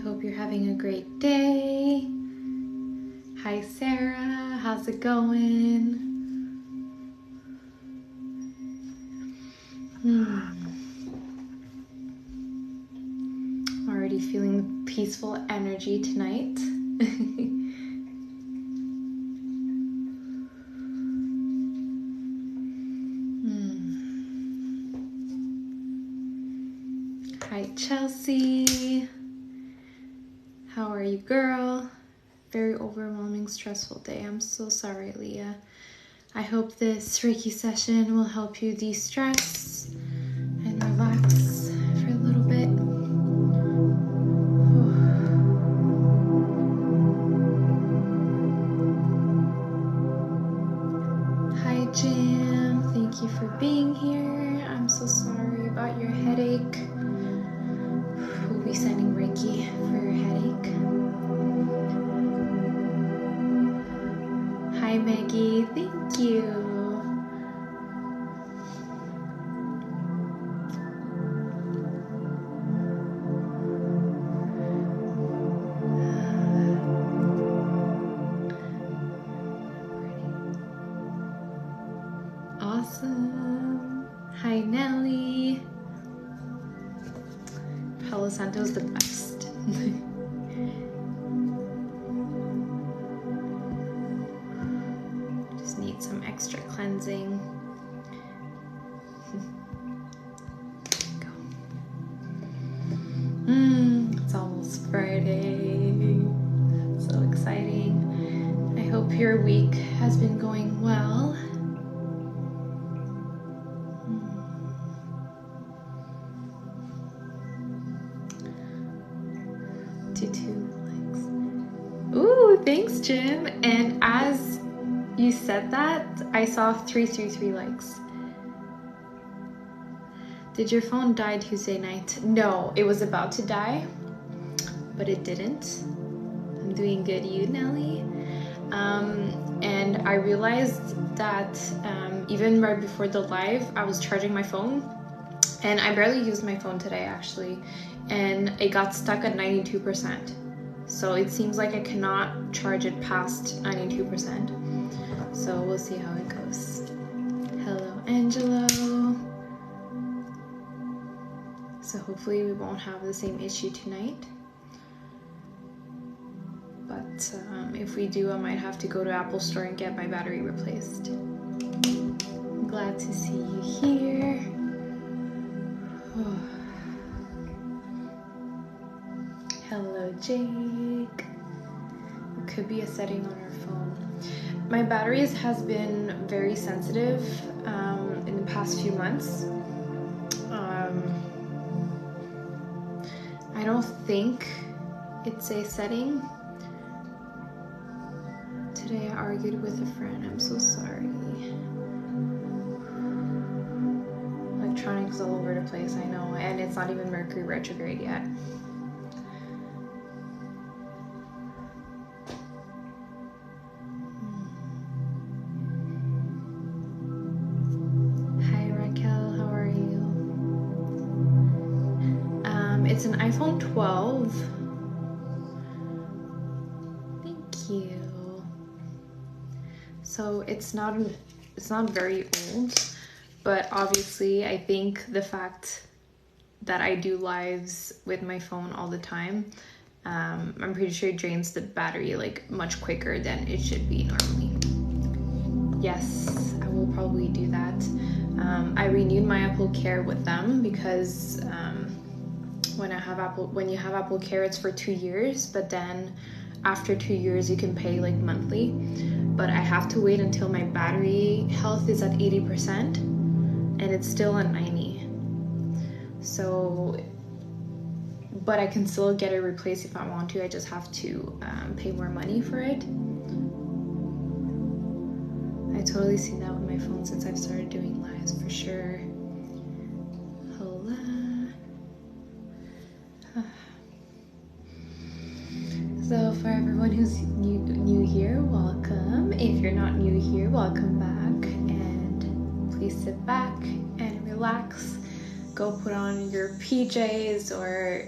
hope you're having a great day. Hi Sarah, how's it going? Already feeling the peaceful energy tonight. Hi Chelsea, how are you girl? Very overwhelming, stressful day. I'm so sorry, Leah. I hope this Reiki session will help you de-stress and relax for a little bit. Hi Jim, thank you for being here. I'm so sorry about your headache. We'll be sending Reiki for your headache. Hi Maggie, thank you. Awesome. Hi Nelly. Palo Santo's the best. Just need some extra cleansing. Go. It's almost Friday. So exciting. I hope your week has been going well. Ooh, thanks Jim. And as you said that, I saw 333 likes. Did your phone die Tuesday night? No, it was about to die, but it didn't. I'm doing good, you Nelly. And I realized that even right before the live, I was charging my phone, and I barely used my phone today actually, and it got stuck at 92%. So it seems like I cannot charge it past 92%. So we'll see how it goes. Hello, Angelo. So hopefully we won't have the same issue tonight. But if we do, I might have to go to Apple Store and get my battery replaced. I'm glad to see you here. Hello, Jake. It could be a setting on our phone. My batteries has been very sensitive in the past few months. I don't think it's a setting. Today I argued with a friend. I'm so sorry. Electronics all over the place, I know, and it's not even Mercury retrograde yet. It's an iPhone 12. Thank you. So it's not very old, but obviously I think the fact that I do lives with my phone all the time, I'm pretty sure it drains the battery like much quicker than it should be normally. Yes, I will probably do that. I renewed my Apple Care with them because when you have Apple Care, it's for 2 years, but then after 2 years you can pay like monthly. But I have to wait until my battery health is at 80% and it's still at 90. So, but I can still get it replaced if I want to. I just have to pay more money for it. I totally seen that with my phone since I've started doing lives, for sure. Hello. So for everyone who's new here, welcome. If you're not new here, welcome back. And please sit back and relax. Go put on your PJs or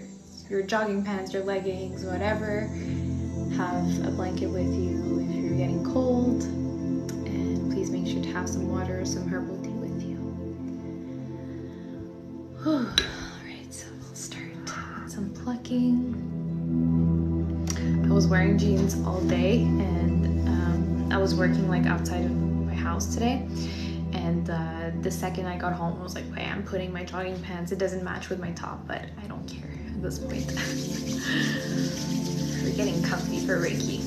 your jogging pants, your leggings, whatever. Have a blanket with you if you're getting cold, and please make sure to have some water or some herbal tea with you. Alright, so we'll start with some plucking. I was wearing jeans all day, and I was working like outside of my house today, and the second I got home I was like, okay, I'm putting my jogging pants. It doesn't match with my top, but I don't care at this point. We're getting comfy for Reiki.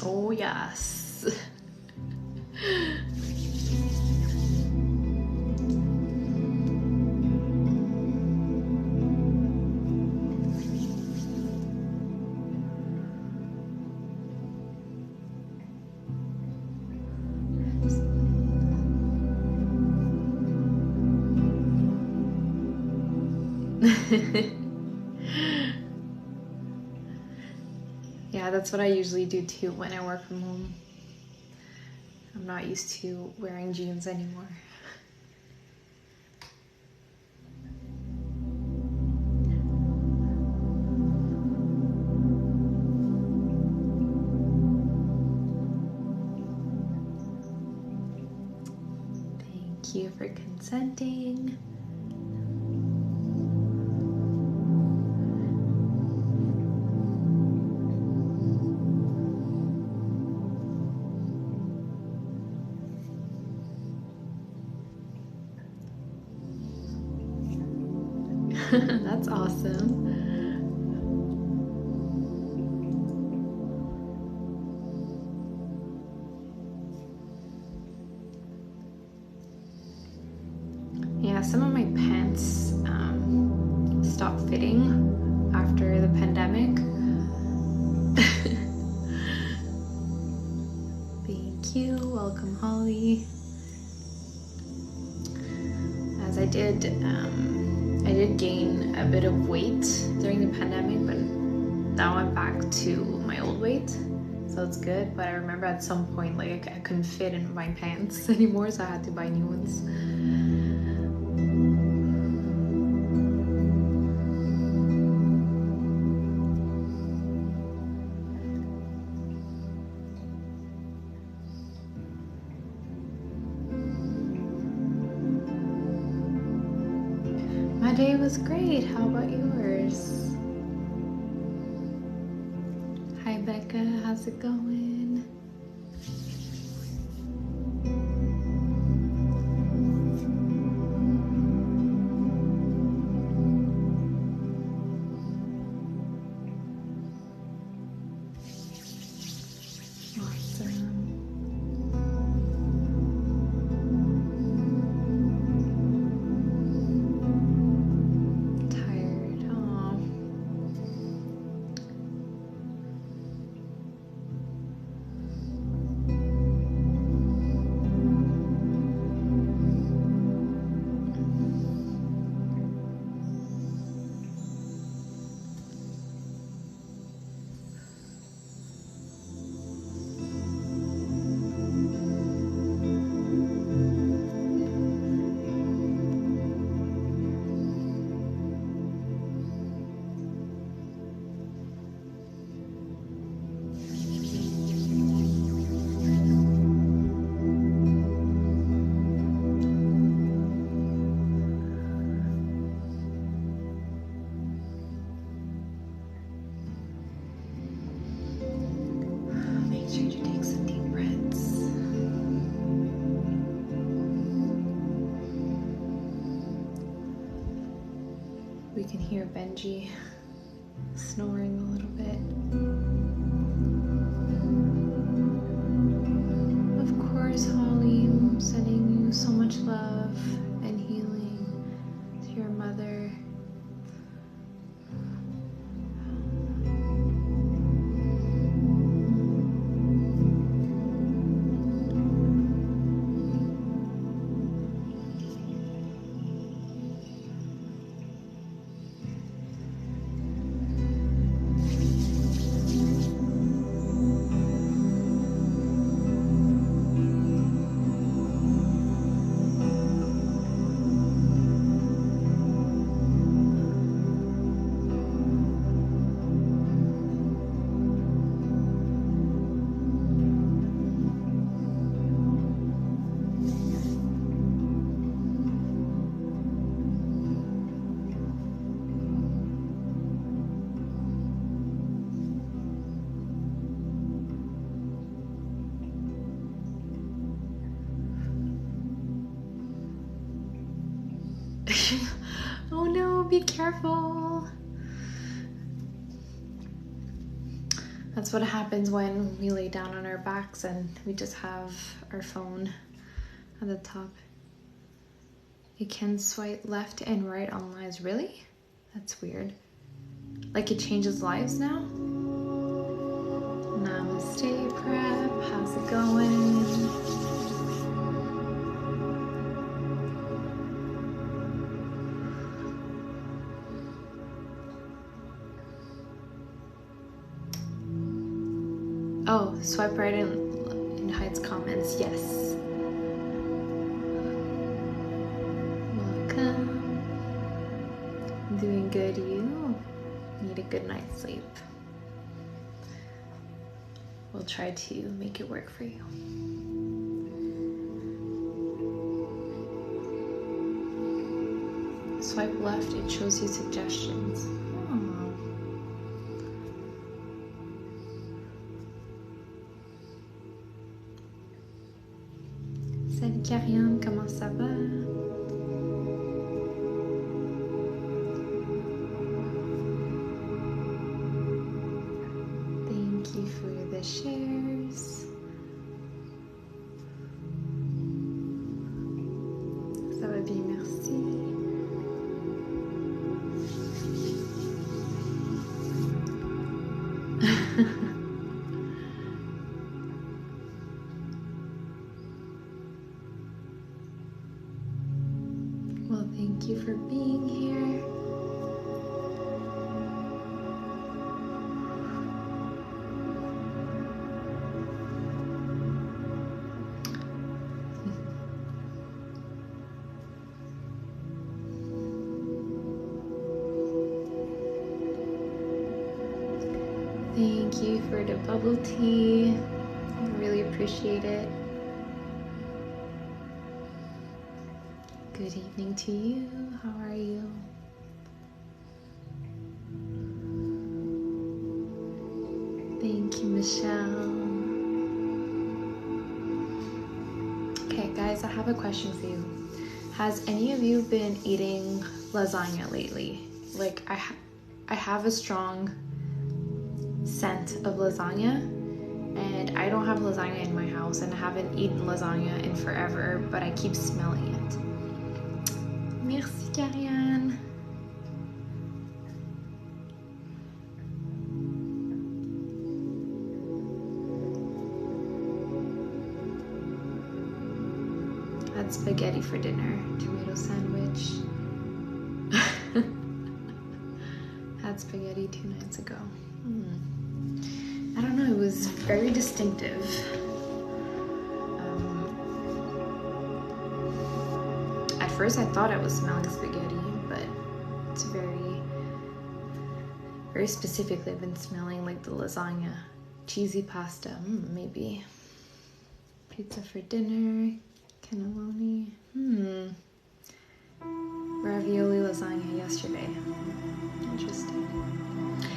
Oh yes. Yeah, that's what I usually do too when I work from home. I'm not used to wearing jeans anymore. Thank you for consenting. That's awesome. Yeah, some of my pants stopped fitting after the pandemic. Thank you. Welcome, Holly. As I did gain a bit of weight during the pandemic, but now I'm back to my old weight, so it's good. But I remember at some point, like I couldn't fit in my pants anymore, so I had to buy new ones. My day was great. How about yours? Hi Becca, how's it going? We can hear Benji snoring a little bit. Of course, Holly, I'm sending you so much love and healing to your mother. Oh no, be careful. That's what happens when we lay down on our backs and we just have our phone at the top. You can swipe left and right on lives. Really? That's weird. Like it changes lives now? Namaste, Prep. How's it going? Oh, swipe right and hides comments. Yes. Welcome. Doing good, you? Need a good night's sleep. We'll try to make it work for you. Swipe left, it shows you suggestions. Oh. Salut Kariam, comment ça va? Thank you for the shares. Ça va bien, merci. Well, thank you for being here. Thank you for the bubble tea. I really appreciate it. Good evening to you. How are you? Thank you, Michelle. Okay, guys, I have a question for you. Has any of you been eating lasagna lately? Like, I have a strong scent of lasagna, and I don't have lasagna in my house, and I haven't eaten lasagna in forever, but I keep smelling it. Merci, Karianne. Had spaghetti for dinner, tomato sandwich. Had spaghetti 2 nights ago. I don't know, it was very distinctive. At first I thought I was smelling spaghetti, but it's very, very specifically I've been smelling like the lasagna. Cheesy pasta, maybe. Pizza for dinner, cannelloni. Ravioli lasagna yesterday. Interesting.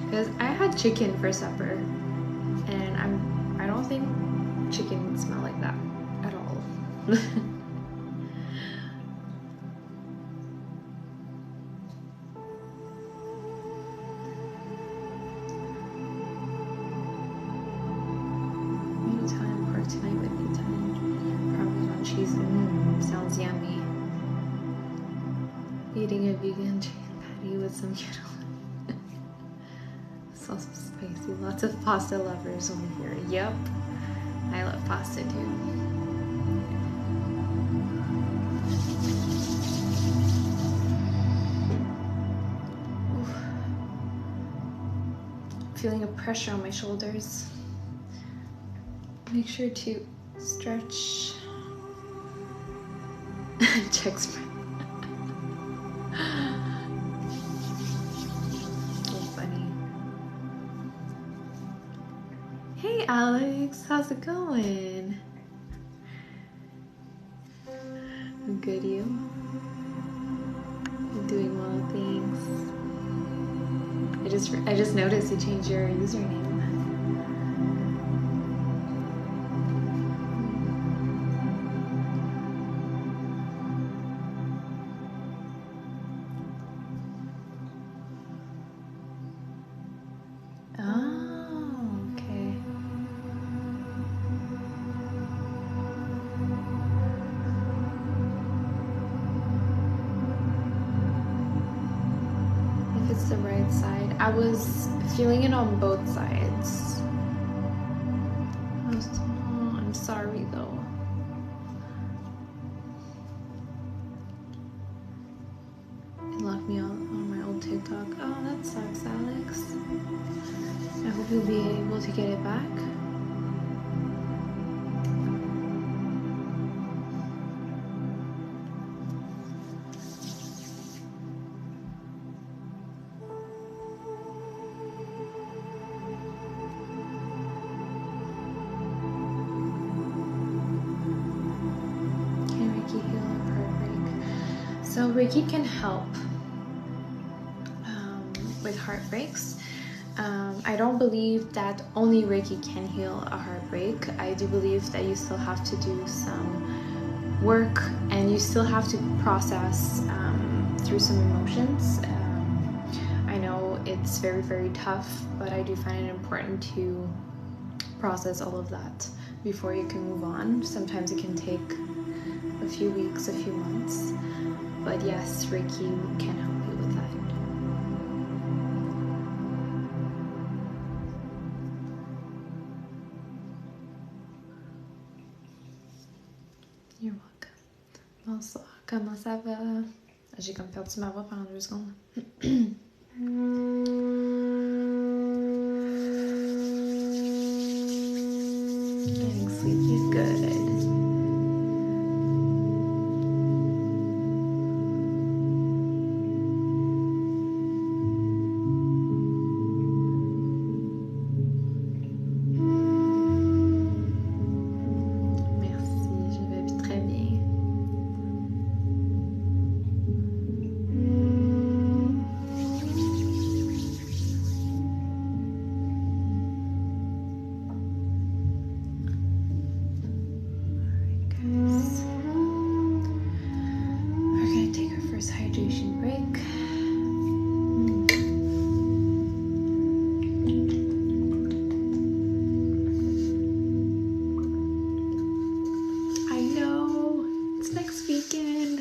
Because I had chicken for supper, and I don't think chicken would smell like that at all. Meantime, pork tonight with meantime. Parmesan cheese. Sounds yummy. Eating a vegan chicken patty with some cannelloni. So spicy. Lots of pasta lovers over here. Yep. I love pasta too. Oof. Feeling a pressure on my shoulders. Make sure to stretch. Check spread. Hey Alex, how's it going? I'm good, you? I'm doing well, thanks. I just noticed you changed your username. right side. I was feeling it on both sides. Oh, I'm sorry though. It locked me out on my old TikTok. Oh, that sucks, Alex. I hope you'll be able to get it back. Can Reiki heal a heartbreak? So Reiki can help with heartbreaks. I don't believe that only Reiki can heal a heartbreak. I do believe that you still have to do some work and you still have to process through some emotions. I know it's very, very tough, but I do find it important to process all of that before you can move on. Sometimes it can take a few weeks, a few months, but yes, Reiki can help you with that. You're welcome. Bonsoir, comment ça va? J'ai comme perdu ma voix pendant 2 secondes. Getting sleepy is good. Hydration break. I know it's next weekend.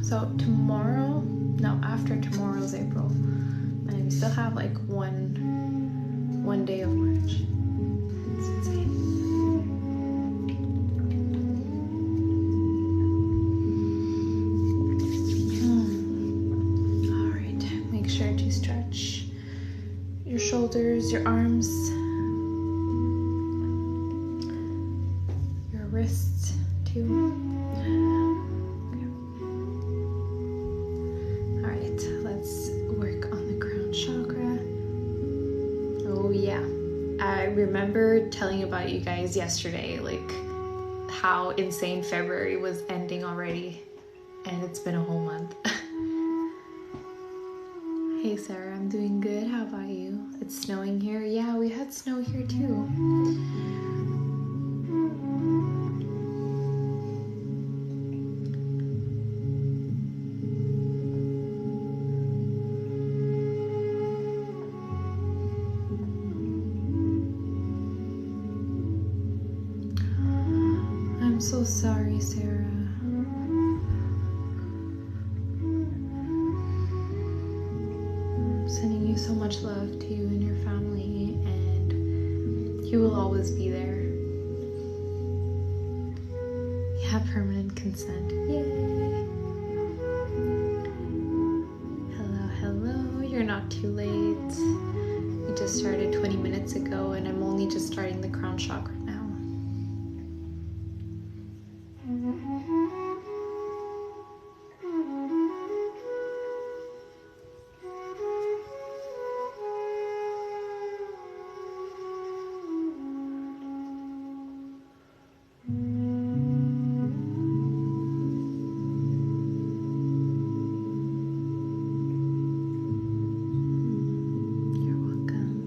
So tomorrow, no, after tomorrow's April, and we still have like one day of March. It's insane. All right, make sure to stretch your shoulders, your arms, your wrists too. Okay. All right, let's work on the crown chakra. Oh yeah, I remember telling about you guys yesterday, like how insane February was ending already, and it's been a whole month. Hey Sarah, I'm doing good. How about you? It's snowing here. Yeah, we had snow here too. I'm so sorry, Sarah. I'm sending you so much love to you and your family, and you will always be there. You have permanent consent. Yay! Hello, hello. You're not too late. We just started 20 minutes ago, and I'm only just starting the crown chakra now. You're welcome.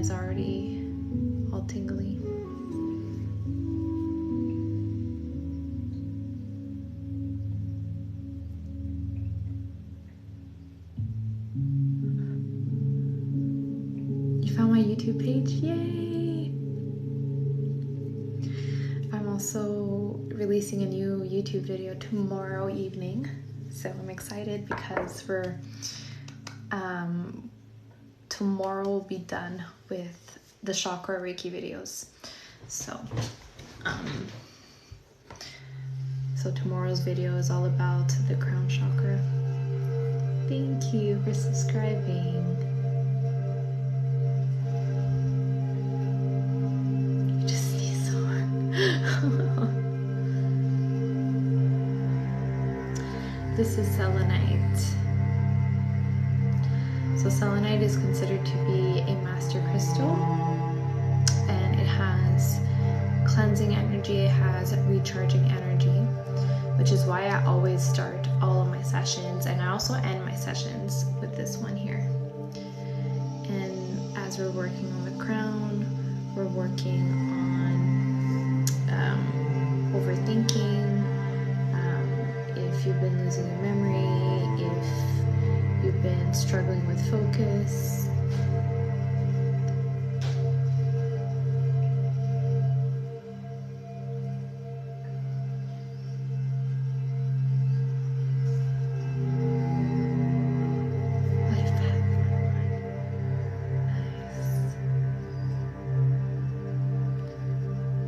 is already all tingly. You found my YouTube page? Yay! I'm also releasing a new YouTube video tomorrow evening, so I'm excited because tomorrow will be done with the chakra Reiki videos. So tomorrow's video is all about the crown chakra. Thank you for subscribing. You just sneeze so hard. This is selenite. So selenite is considered to be a master crystal, and it has cleansing energy, it has recharging energy, which is why I always start all of my sessions, and I also end my sessions with this one here. And as we're working on the crown, we're working on overthinking, if you've been losing your memory, if you've been struggling with focus.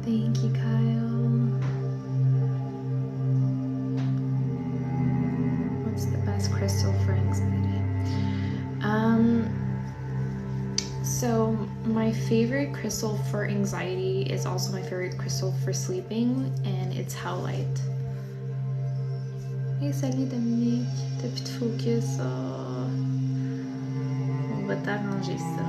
Thank you, Kyle. What's the best crystal for anxiety? So my favorite crystal for anxiety is also my favorite crystal for sleeping, and it's howlite. Hey, salut Dominique, t'as plus de focus. Oh. On va t'arranger ça.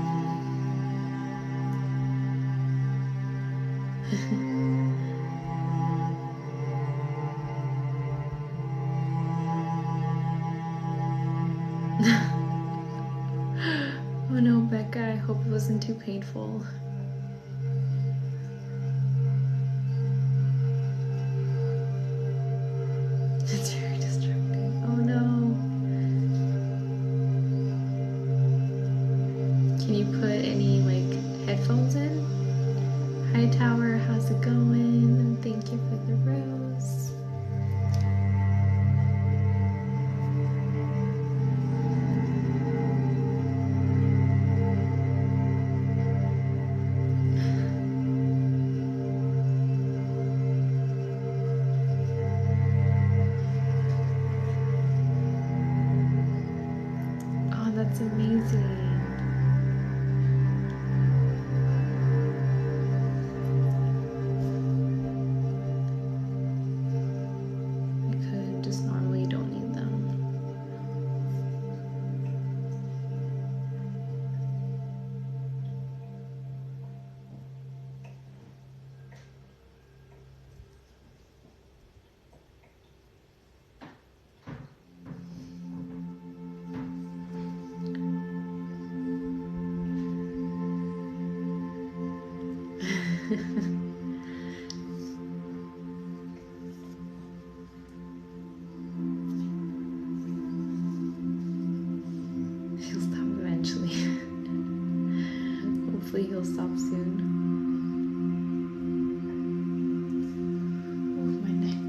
Oh no, Becca, I hope it wasn't too painful. It's very distracting. Oh no. Can you put any headphones in? Hi Tower, how's it going? And thank you for the rose. Oh, that's amazing. Normally don't need them. He'll stop eventually. Hopefully he'll stop soon. Oh, my neck.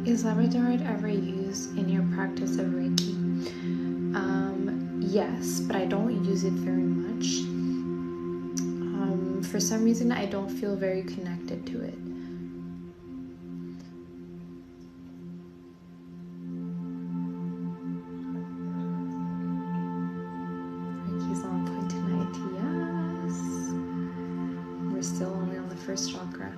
Is labradorite ever used in your practice of Reiki? Yes, but I don't use it very much. For some reason, I don't feel very connected to it. Reiki's on point tonight, yes. We're still only on the first chakra.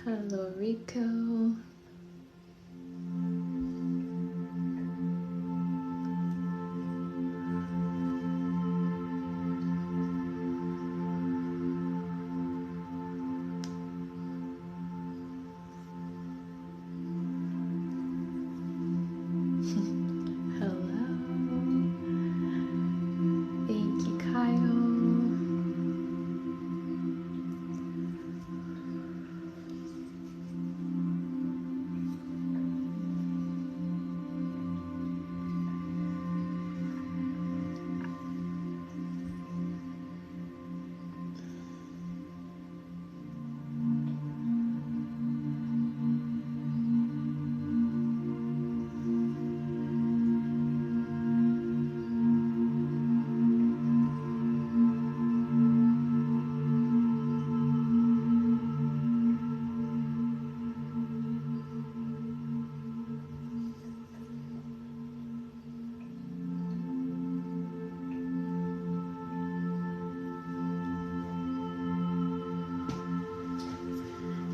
Hello, Rico.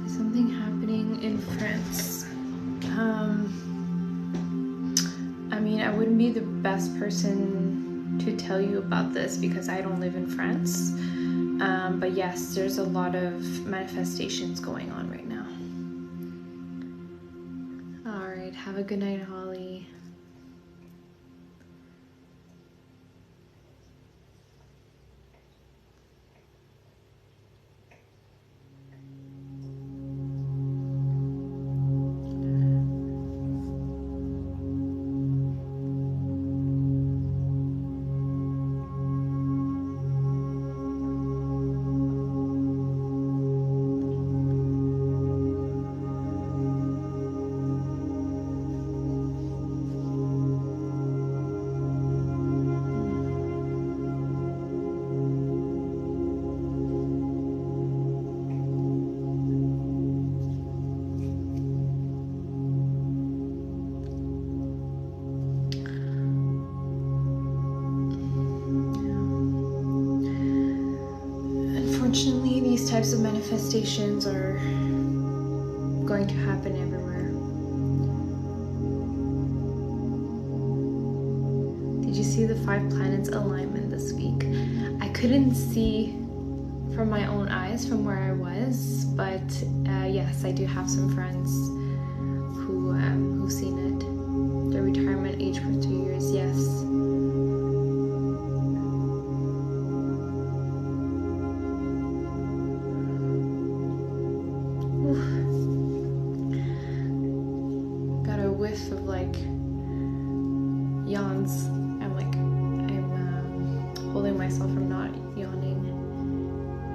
Something happening in France. I mean, I wouldn't be the best person to tell you about this because I don't live in France. But yes, there's a lot of manifestations going on right now. All right, have a good night, Holly. Unfortunately, these types of manifestations are going to happen everywhere. Did you see the 5 planets alignment this week? I couldn't see from my own eyes from where I was, but yes, I do have some friends who've seen it. The retirement age for 2 years, yes. Of like yawns. I'm holding myself from not yawning.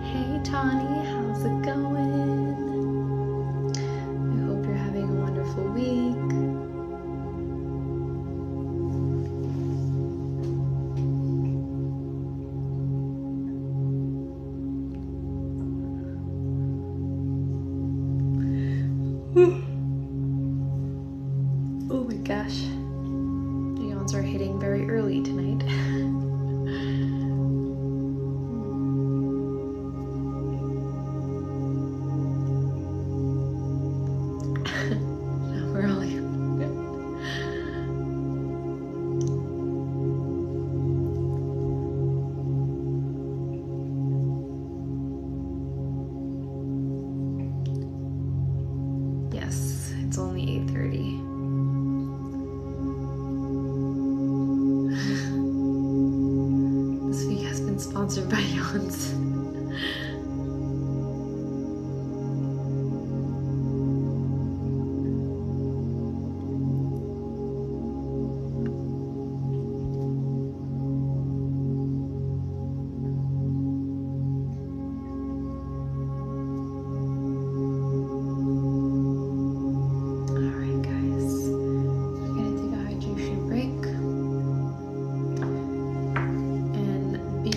Hey Tani, how's it going? I hope you're having a wonderful week. Oh my gosh, the yawns are hitting very early tonight. We're all here. Yes. surrounded by yawns.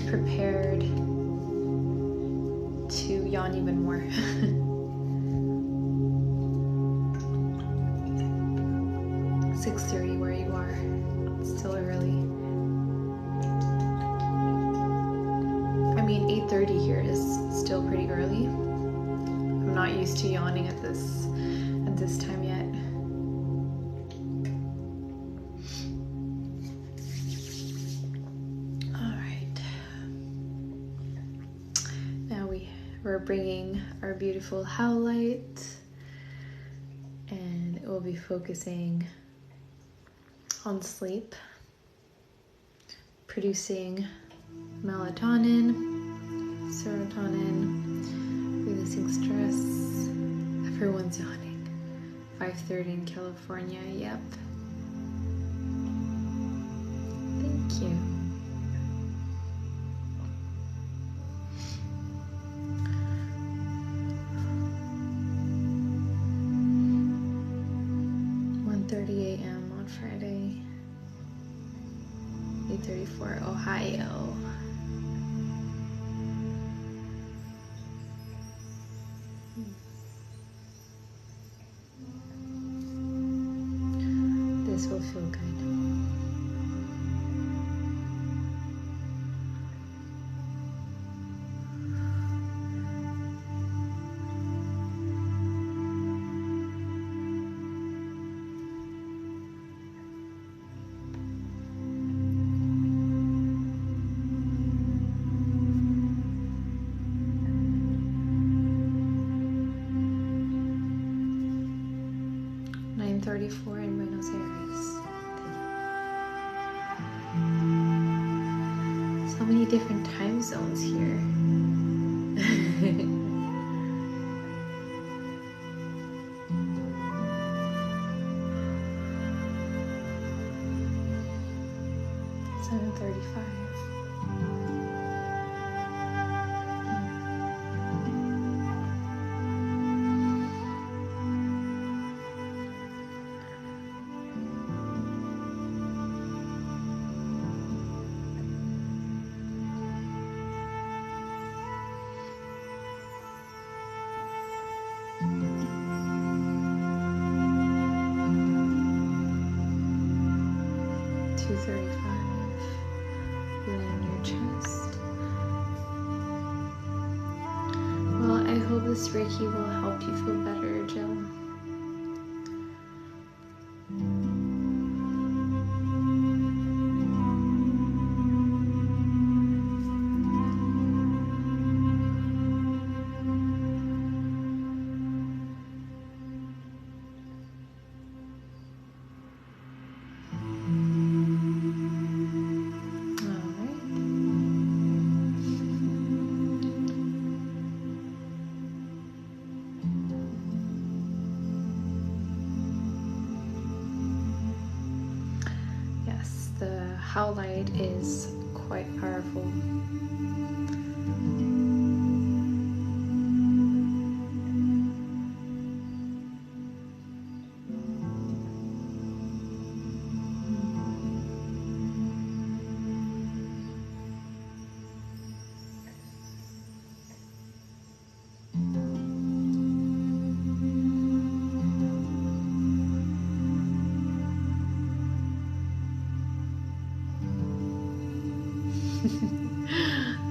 Prepared to yawn even more. 6:30 where you are. It's still early. I mean, 8:30 here is still pretty early. I'm not used to yawning at this time yet. We're bringing our beautiful howlite, and it will be focusing on sleep, producing melatonin, serotonin, releasing stress. Everyone's yawning. 5:30 in California, yep. Thank you. On Friday, 8:34, Ohio. This will feel good. In Buenos Aires. So many different time zones here. 7:35. Feeling your chest. Well, I hope this Reiki will help you feel better, Jill. Howlite is quite powerful.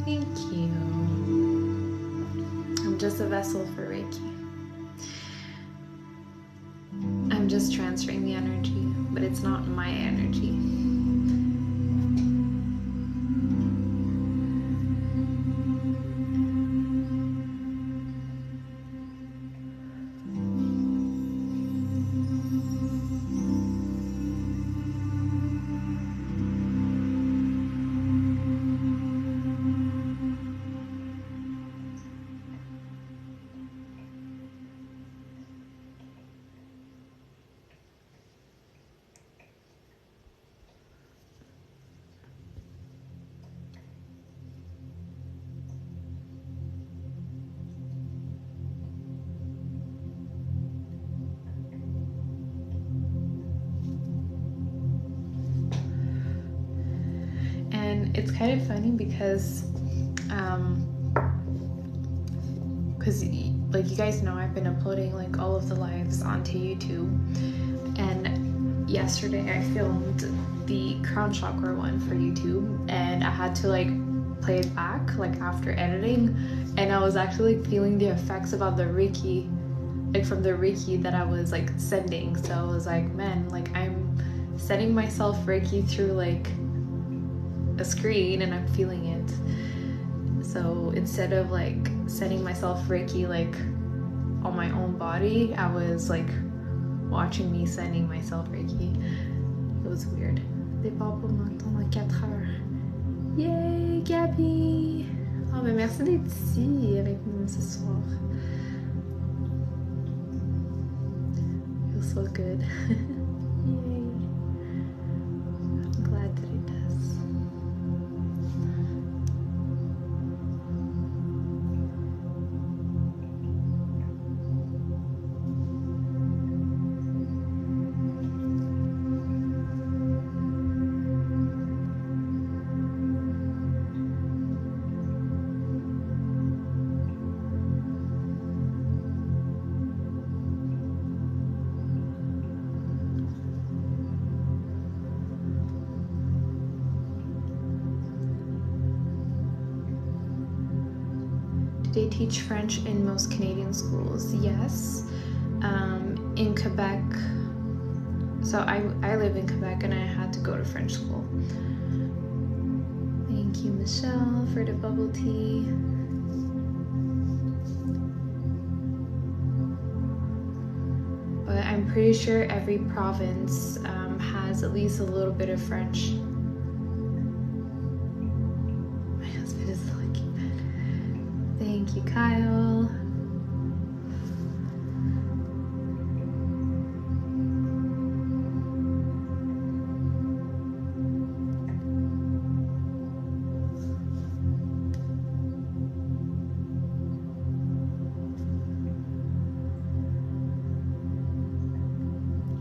Thank you. I'm just a vessel for Reiki. I'm just transferring the energy, but it's not my energy. kind of funny because like you guys know, I've been uploading like all of the lives onto YouTube, and yesterday I filmed the crown chakra one for YouTube, and I had to like play it back like after editing, and I was actually like feeling the effects about the Reiki, like from the Reiki that I was like sending. So I was like, man, like I'm sending myself Reiki through like a screen and I'm feeling it. So instead of like sending myself Reiki like on my own body, I was like watching me sending myself Reiki. It was weird. Des papas m'entendent à 4 heures. Yay, Gabi! Oh, ben merci d'être ici avec nous ce soir. Feels so good. Yay. I'm glad that it does. They teach French in most Canadian schools. Yes. In Quebec, so I live in Quebec and I had to go to French school. Thank you, Michelle, for the bubble tea. But I'm pretty sure every province has at least a little bit of French. Thank you, Kyle.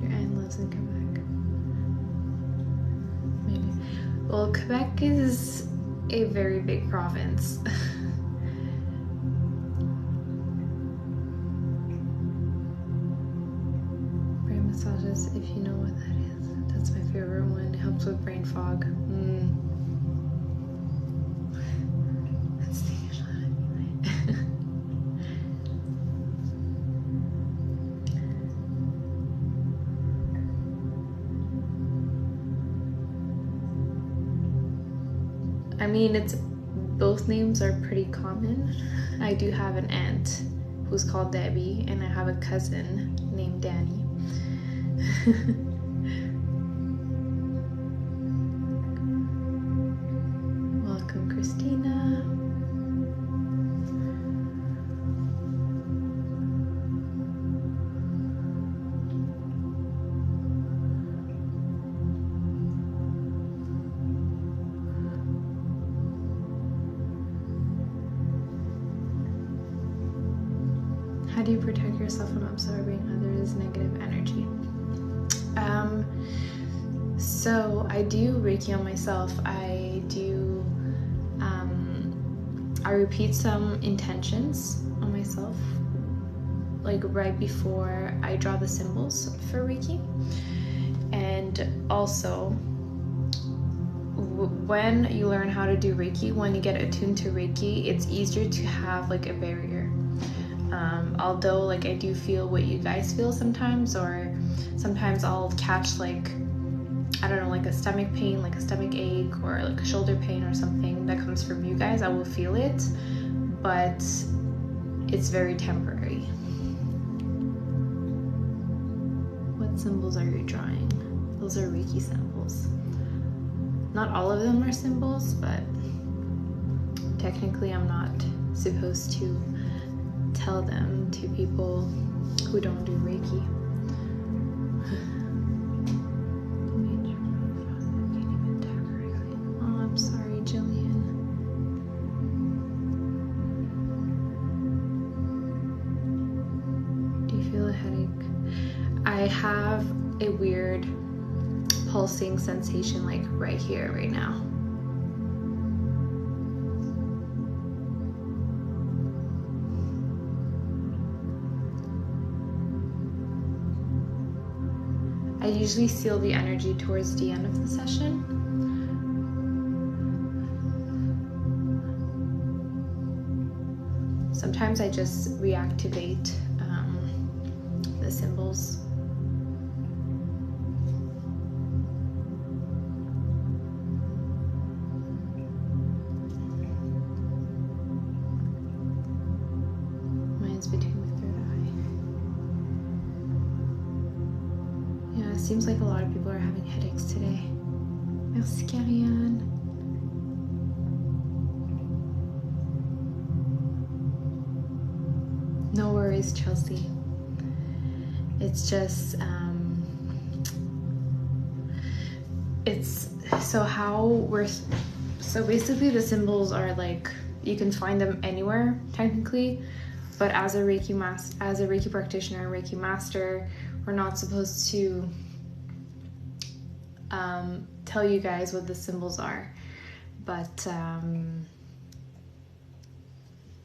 Your aunt lives in Quebec. Maybe. Well, Quebec is a very big province. Massages, if you know what that is. That's my favorite one. It helps with brain fog. That's the usual anyway. I mean, it's both names are pretty common. I do have an aunt who's called Debbie, and I have a cousin named Danny. Welcome, Christina. How do you protect yourself from absorbing others' negative energy? So I do Reiki on myself. I repeat some intentions on myself, like right before I draw the symbols for Reiki. And also, when you learn how to do Reiki, when you get attuned to Reiki, it's easier to have like a barrier. Although like I do feel what you guys feel sometimes, or sometimes I'll catch like, I don't know, like a stomach pain, like a stomach ache, or like a shoulder pain or something that comes from you guys. I will feel it, but it's very temporary. What symbols are you drawing? Those are Reiki symbols. Not all of them are symbols, but technically I'm not supposed to tell them to people who don't do Reiki. Oh, I'm sorry, Jillian. Do you feel a headache? I have a weird pulsing sensation like right here, right now. I usually seal the energy towards the end of the session. Sometimes I just reactivate the symbols. Mine's between my third eye. Yeah, it seems like a lot of people are having headaches today. Merci, Karianne. No worries, Chelsea. It's just, it's so how we're, so basically the symbols are like, you can find them anywhere technically, but as a Reiki practitioner, Reiki master, we're not supposed to tell you guys what the symbols are. But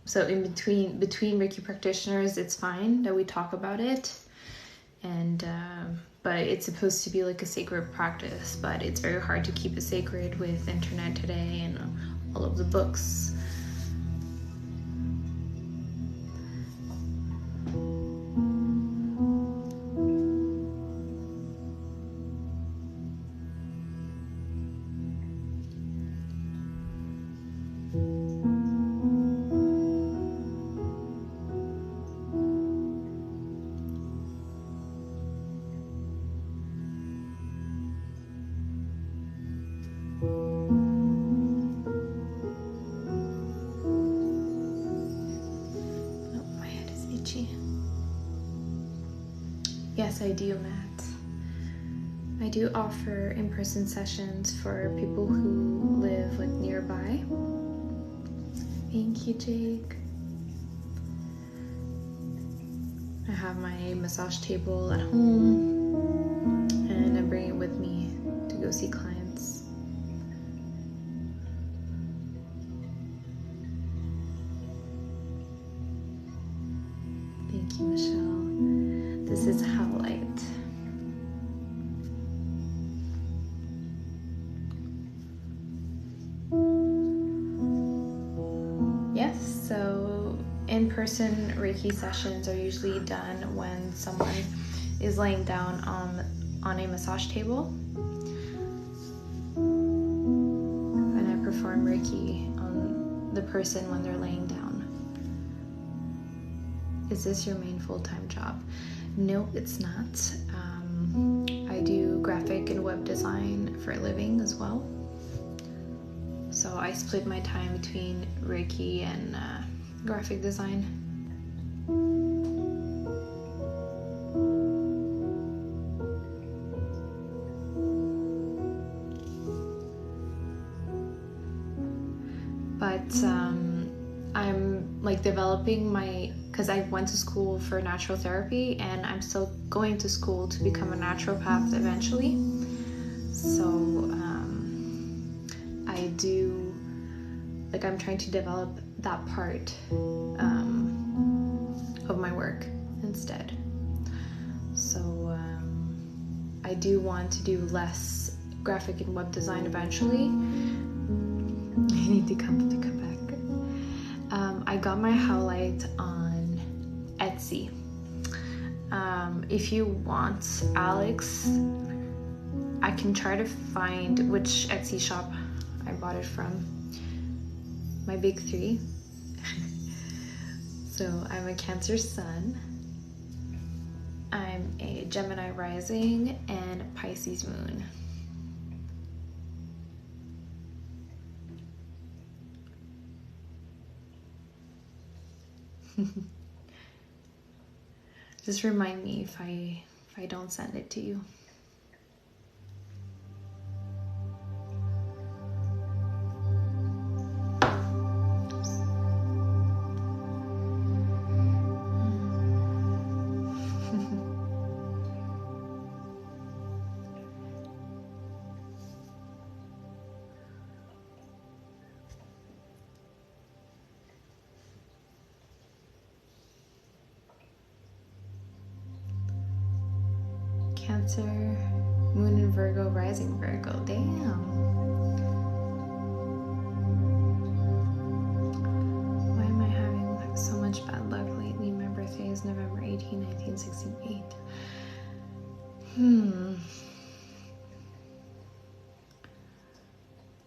so in between Reiki practitioners, it's fine that we talk about it, and but it's supposed to be like a sacred practice, but it's very hard to keep it sacred with internet today and all of the books. Yes, I do, Matt. I do offer in-person sessions for people who live like nearby. Thank you, Jake. I have my massage table at home and I bring it with me to go see clients. Thank you, Michelle. This is Howlite. Yes, so in-person Reiki sessions are usually done when someone is laying down on a massage table. And I perform Reiki on the person when they're laying down. Is this your main full-time job? No, it's not. I do graphic and web design for a living as well. So I split my time between Reiki and graphic design. But I'm like developing because I went to school for natural therapy and I'm still going to school to become a naturopath eventually. So I do, like I'm trying to develop that part of my work instead. So I do want to do less graphic and web design eventually. I need to come back. I got my Howlite on Etsy. If you want, Alex, I can try to find which Etsy shop I bought it from. My big three. So I'm a Cancer Sun, I'm a Gemini Rising, and a Pisces Moon. Just remind me if I don't send it to you. Cancer, Moon in Virgo, Rising Virgo. Damn. Why am I having so much bad luck lately? My birthday is November 18, 1968.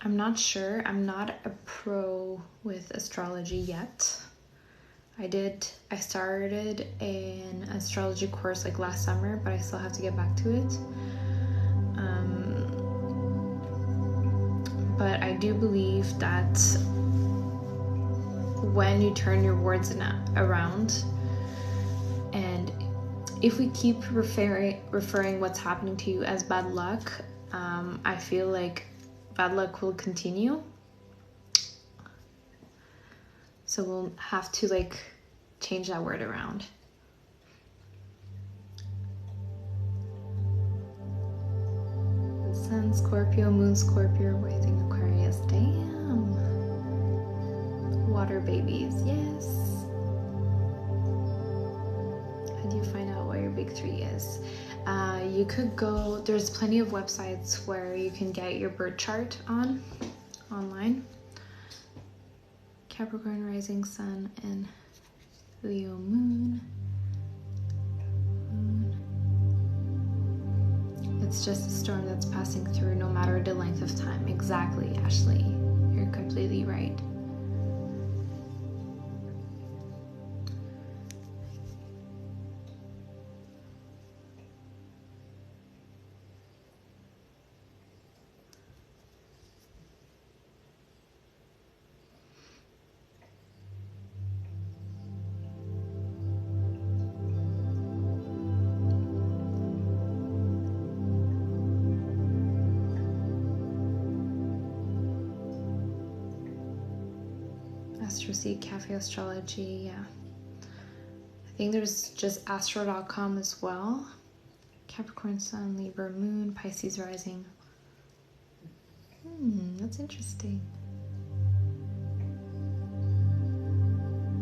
I'm not sure. I'm not a pro with astrology yet. I started an astrology course like last summer, but I still have to get back to it. But I do believe that when you turn your words around, and if we keep referring what's happening to you as bad luck, I feel like bad luck will continue. So we'll have to like change that word around. Sun Scorpio, Moon Scorpio, Rising Aquarius. Damn. Water babies, yes. How do you find out what your big three is? You could go, there's plenty of websites where you can get your birth chart online. Capricorn Rising Sun and Leo Moon. It's just a storm that's passing through no matter the length of time. Exactly, Ashley. You're completely right. AstroSeek, Cafe Astrology, yeah. I think there's just astro.com as well. Capricorn Sun, Libra Moon, Pisces Rising. That's interesting.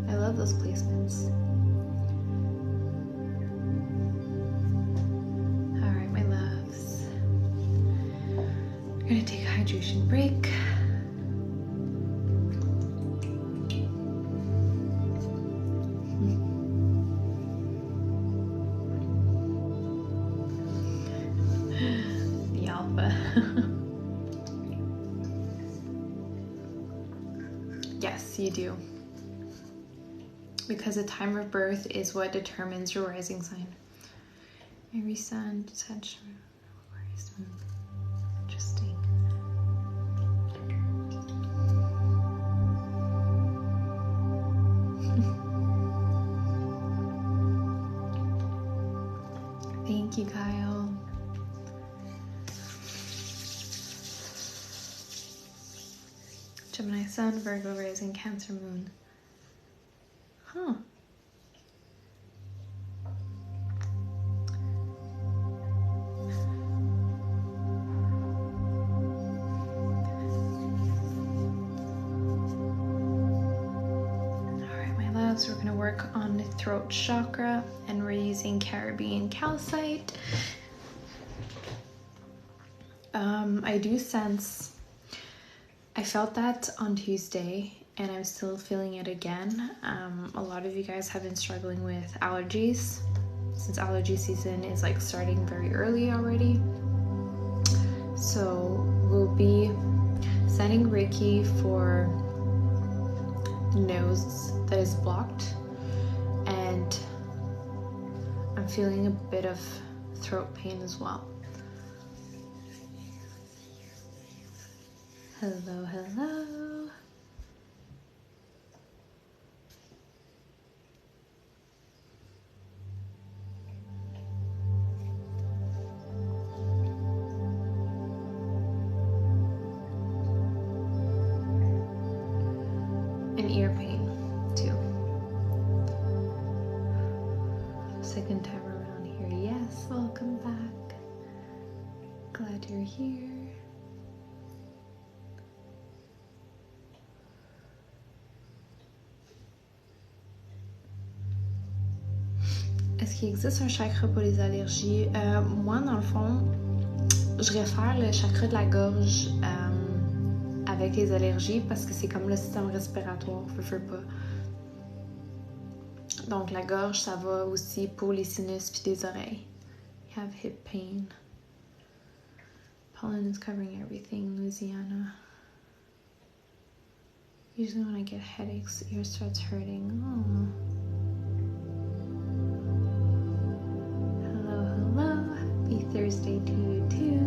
I love those placements. All right, my loves. We're gonna take a hydration break. Yes, you do. Because the time of birth is what determines your rising sign. Aries Sun, Sagittarius Moon. Interesting. Thank you, Kyle. Gemini Sun, Virgo Rising, Cancer Moon. Huh. Alright, my loves, we're going to work on the throat chakra, and we're using Caribbean calcite. I do sense, I felt that on Tuesday, and I'm still feeling it again. A lot of you guys have been struggling with allergies, since allergy season is like starting very early already. So we'll be sending Reiki for the nose that is blocked, and I'm feeling a bit of throat pain as well. Hello, hello. And ear pain too. Second time around here. Yes, welcome back. Glad you're here. est-ce qu'il existe un chakra pour les allergies? Moi, dans le fond, je réfère le chakra de la gorge avec les allergies parce que c'est comme le système respiratoire, veux pas. Donc la gorge, ça va aussi pour les sinus puis les oreilles. You have hip pain. Pollen is covering everything, Louisiana. Usually when I get headaches, the ear starts hurting. Oh. Hello, hello. Happy Thursday to you too.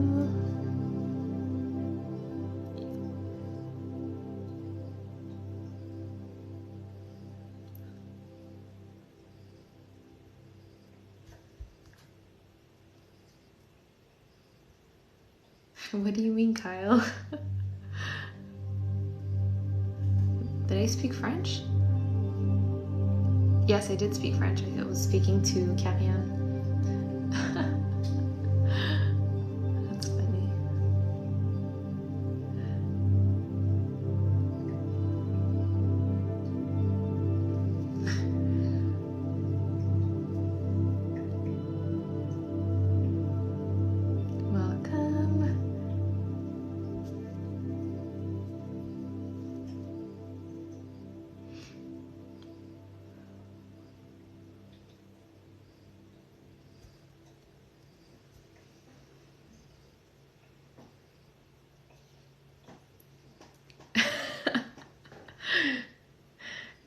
What do you mean, Kyle? Did I speak French? Yes, I did speak French. I was speaking to Karianne. That's funny. Welcome.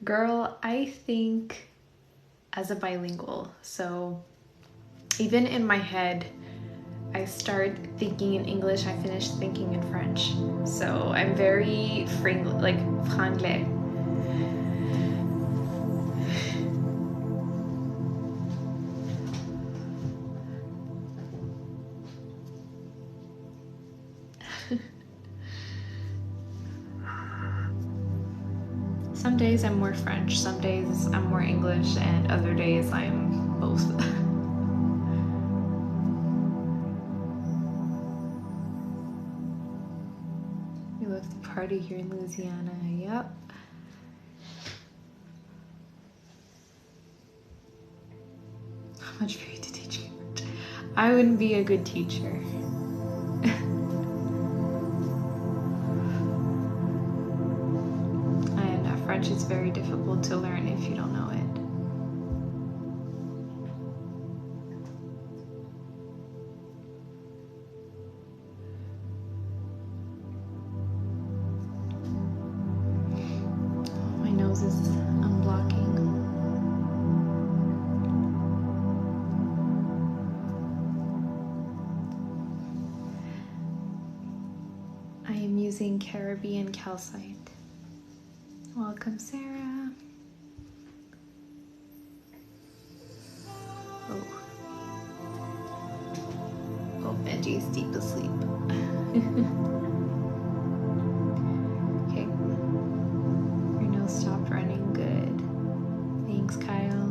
Girl, I think as a bilingual, so even in my head, I start thinking in English, I finish thinking in French. So I'm very franglais. Some days I'm more French, some days I'm more English, and other days I'm both. We love to party here in Louisiana, yep. How much for you to teach me? I wouldn't be a good teacher. French is very difficult to learn if you don't know it. My nose is unblocking. I am using Caribbean calcite. Welcome, Sarah. Oh, Benji's deep asleep. Okay. Your nose stopped running. Good. Thanks, Kyle.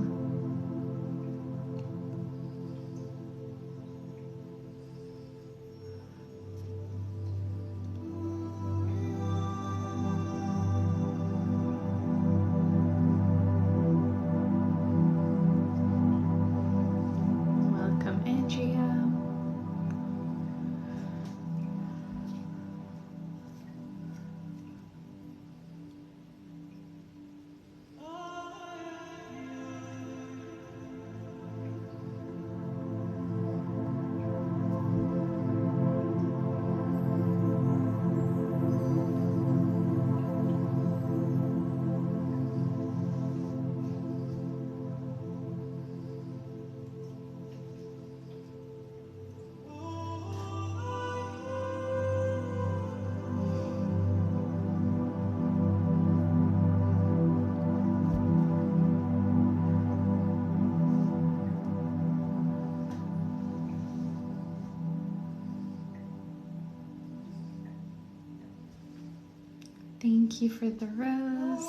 Thank you for the rose.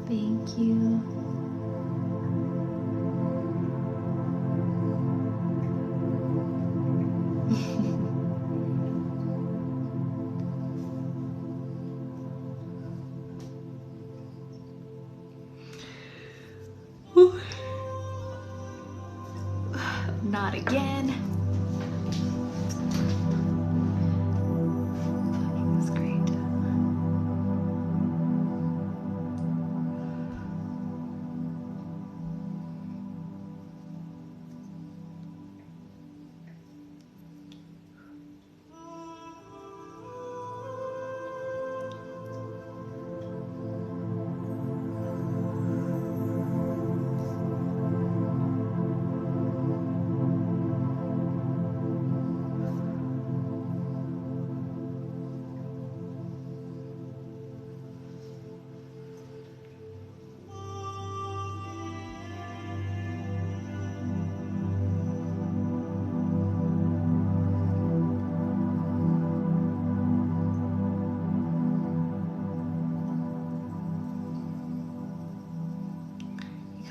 Thank you. not again. That's great.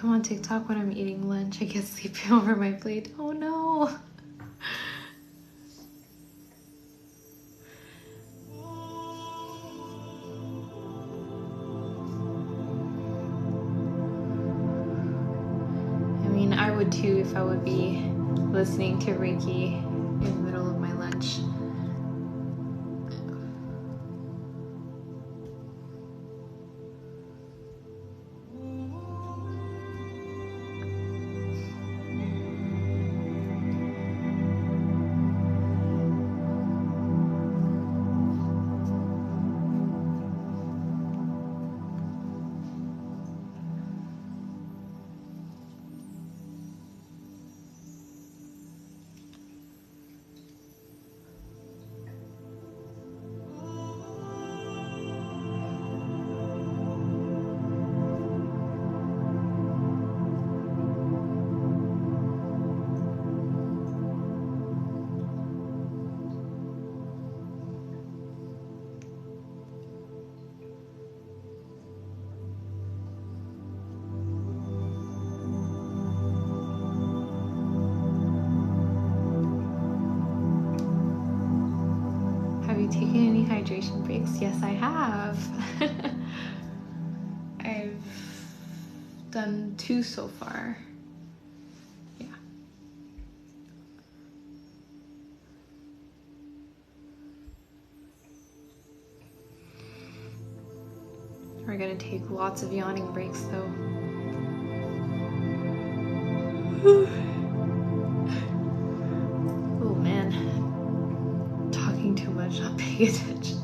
Come on TikTok when I'm eating lunch. I get sleepy over my plate. Oh no. I mean, I would too if I would be listening to Reiki in the middle of my lunch. Have you taken any hydration breaks? Yes, I have. I've done 2 so far. Yeah. We're gonna take lots of yawning breaks though. Oh man. Talking too much, not paying attention.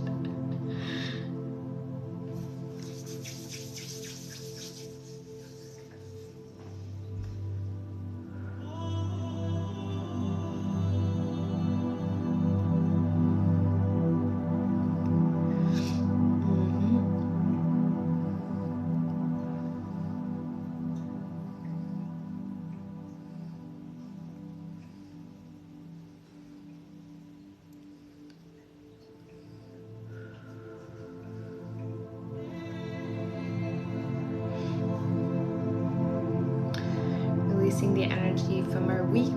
Releasing the energy from our week.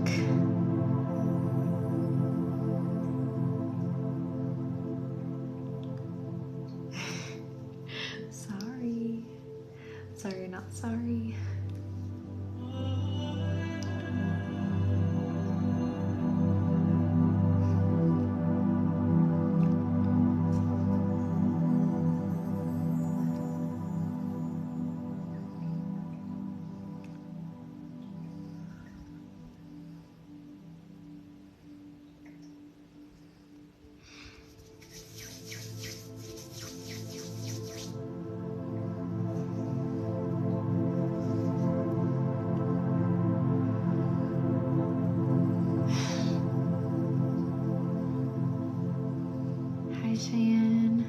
Sorry. Sorry, not sorry. Cheyenne,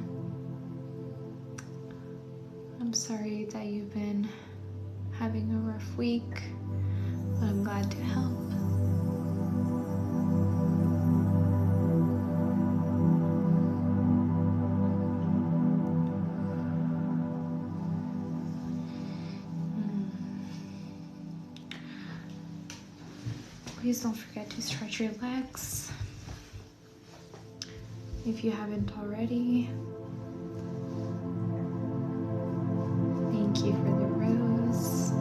I'm sorry that you've been having a rough week, but I'm glad to help. Please don't forget to stretch your legs if you haven't already. Thank you for the rose.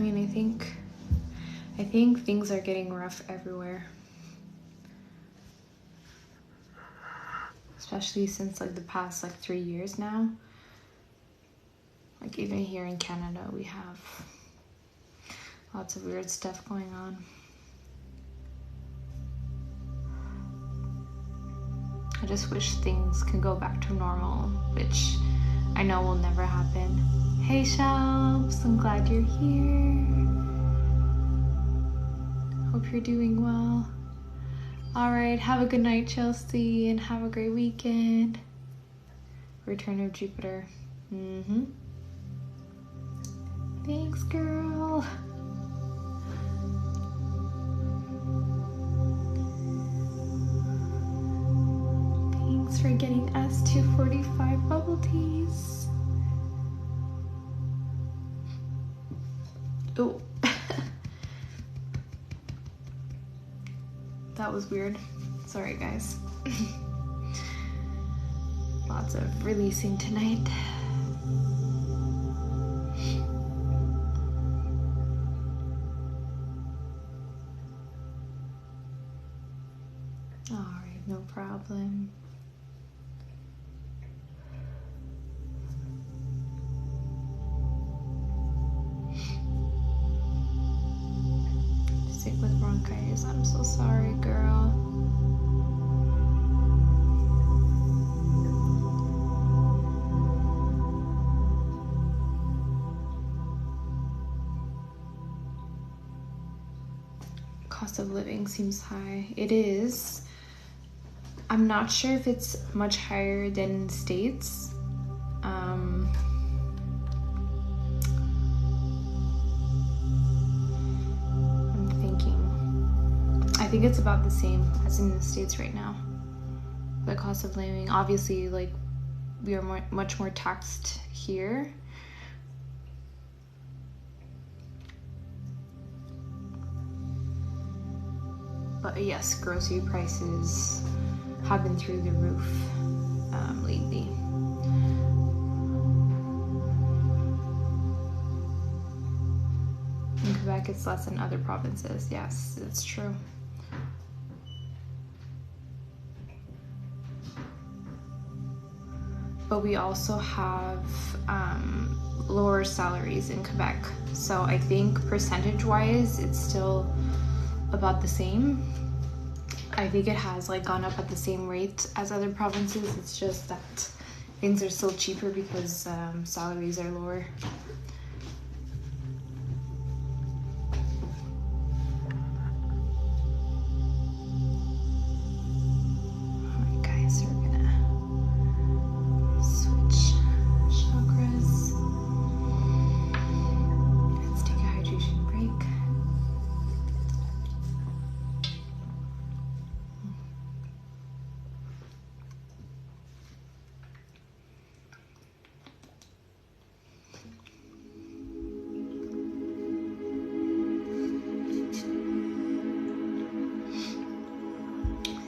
mean, I think things are getting rough everywhere. Especially since like the past like 3 years now. Like even here in Canada, we have lots of weird stuff going on. I just wish things could go back to normal, which I know will never happen. Hey Shelves, I'm glad you're here. Hope you're doing well. All right, have a good night, Chelsea, and have a great weekend. Return of Jupiter. Thanks, girl. Thanks for getting us 245 bubble teas. Oh. That was weird. Sorry, guys. Lots of releasing tonight. All right, no problem. Sick with bronchitis. I'm so sorry, girl. Cost of living seems high. It is. I'm not sure if it's much higher than in the States. I think it's about the same as in the States right now. The cost of living, obviously, like we are much more taxed here. But yes, grocery prices have been through the roof lately. In Quebec, it's less than other provinces. Yes, it's true. But we also have lower salaries in Quebec. So I think percentage-wise, it's still about the same. I think it has like gone up at the same rate as other provinces. It's just that things are still cheaper because salaries are lower.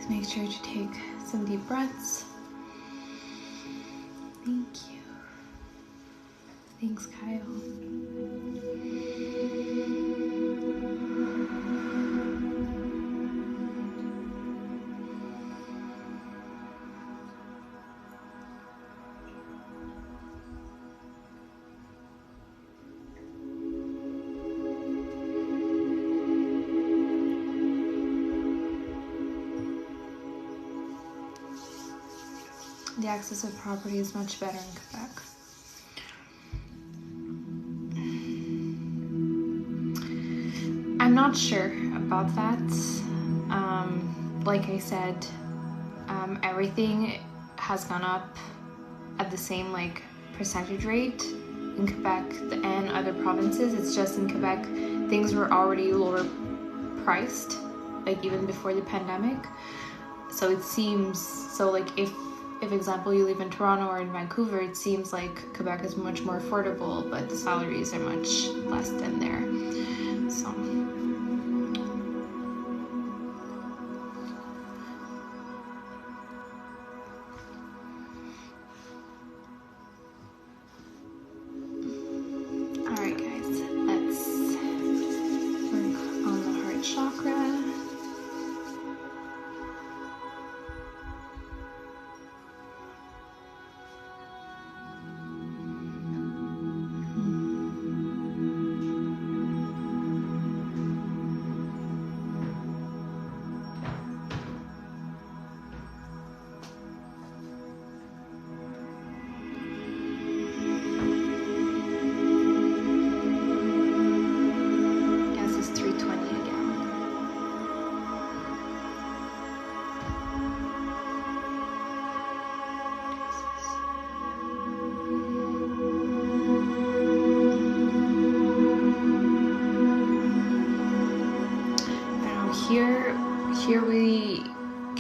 Make sure to take some deep breaths. Thank you. Thanks, Kyle. The access of property is much better in Quebec. I'm not sure about that. Like I said, everything has gone up at the same like percentage rate in Quebec and other provinces. It's just in Quebec, things were already lower priced, like even before the pandemic. So it seems, so like if example you live in Toronto or in Vancouver, it seems like Quebec is much more affordable, but the salaries are much less than there. So all right, guys, let's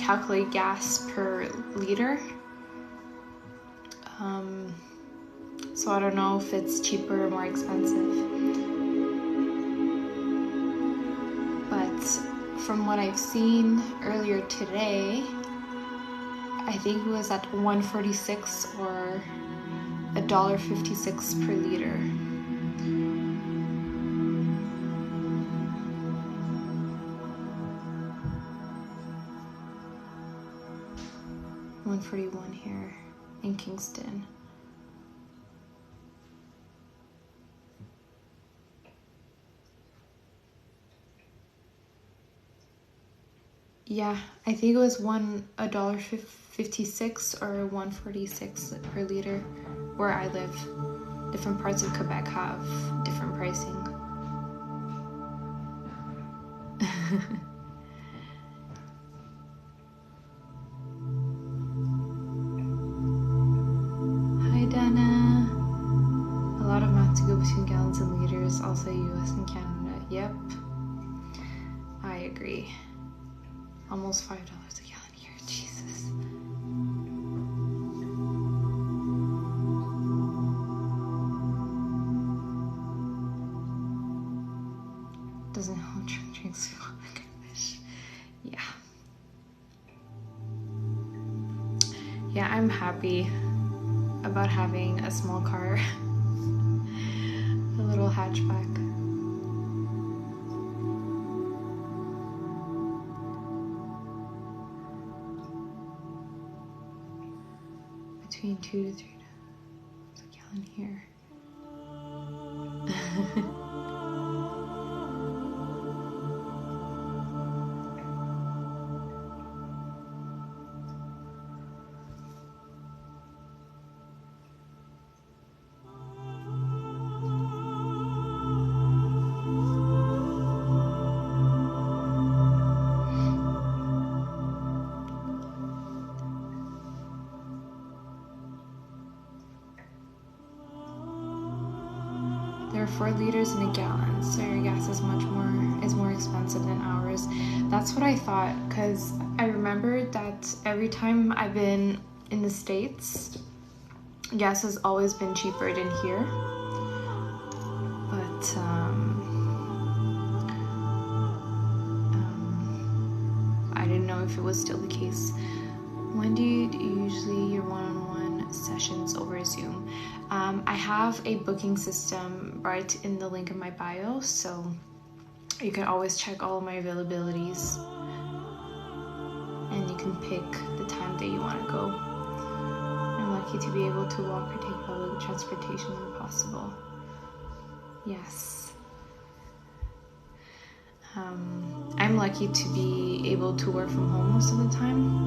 calculate gas per liter. So I don't know if it's cheaper or more expensive. But from what I've seen earlier today, I think it was at $1.46 or $1.56 per liter. $1.41 here in Kingston. Yeah, I think it was $1.56 or $1.46 per liter where I live. Different parts of Quebec have different pricing. Hi Dana. A lot of math to go between gallons and liters, also US and Canada. Yep, I agree. Almost $5 a gallon here, Jesus. Doesn't help drinks like I wish. Yeah. Yeah, I'm happy about having a small car. A little hatchback. Between $2 to $3 a gallon here. There are 4 liters in a gallon, so your gas is more expensive than ours. That's what I thought, because I remember that every time I've been in the States, gas has always been cheaper than here. But I didn't know if it was still the case. When do you usually your one-on-one sessions over Zoom? I have a booking system right in the link in my bio, so you can always check all of my availabilities and you can pick the time that you want to go. I'm lucky to be able to walk or take public transportation when possible. Yes. I'm lucky to be able to work from home most of the time.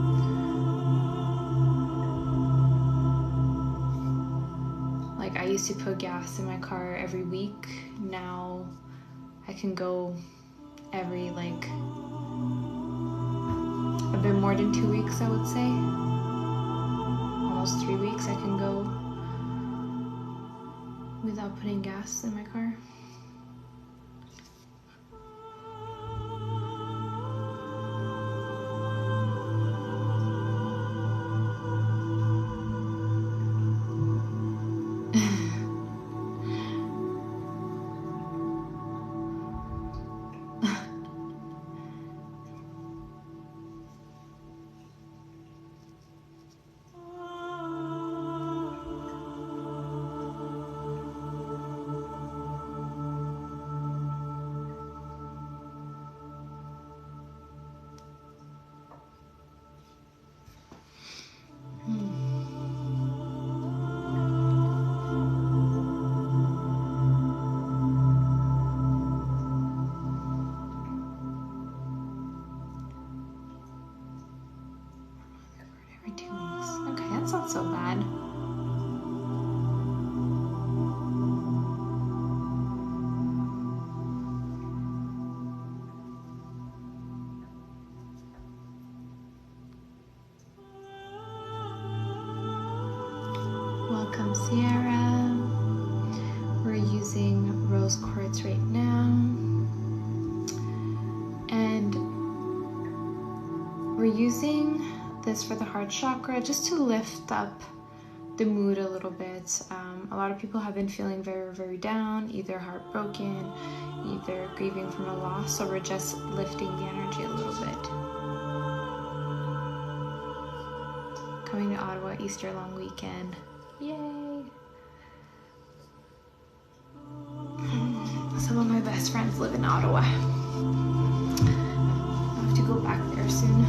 Like I used to put gas in my car every week. Now I can go every like a bit more than 2 weeks, I would say. Almost 3 weeks I can go without putting gas in my car. That's not so bad. Welcome, Sierra. We're using rose quartz right now. And we're using this for the heart chakra just to lift up the mood a little bit. A lot of people have been feeling very, very down, either heartbroken, either grieving from a loss, so we're just lifting the energy a little bit. Coming to Ottawa, Easter long weekend. Yay! Some of my best friends live in Ottawa. I'll have to go back there soon.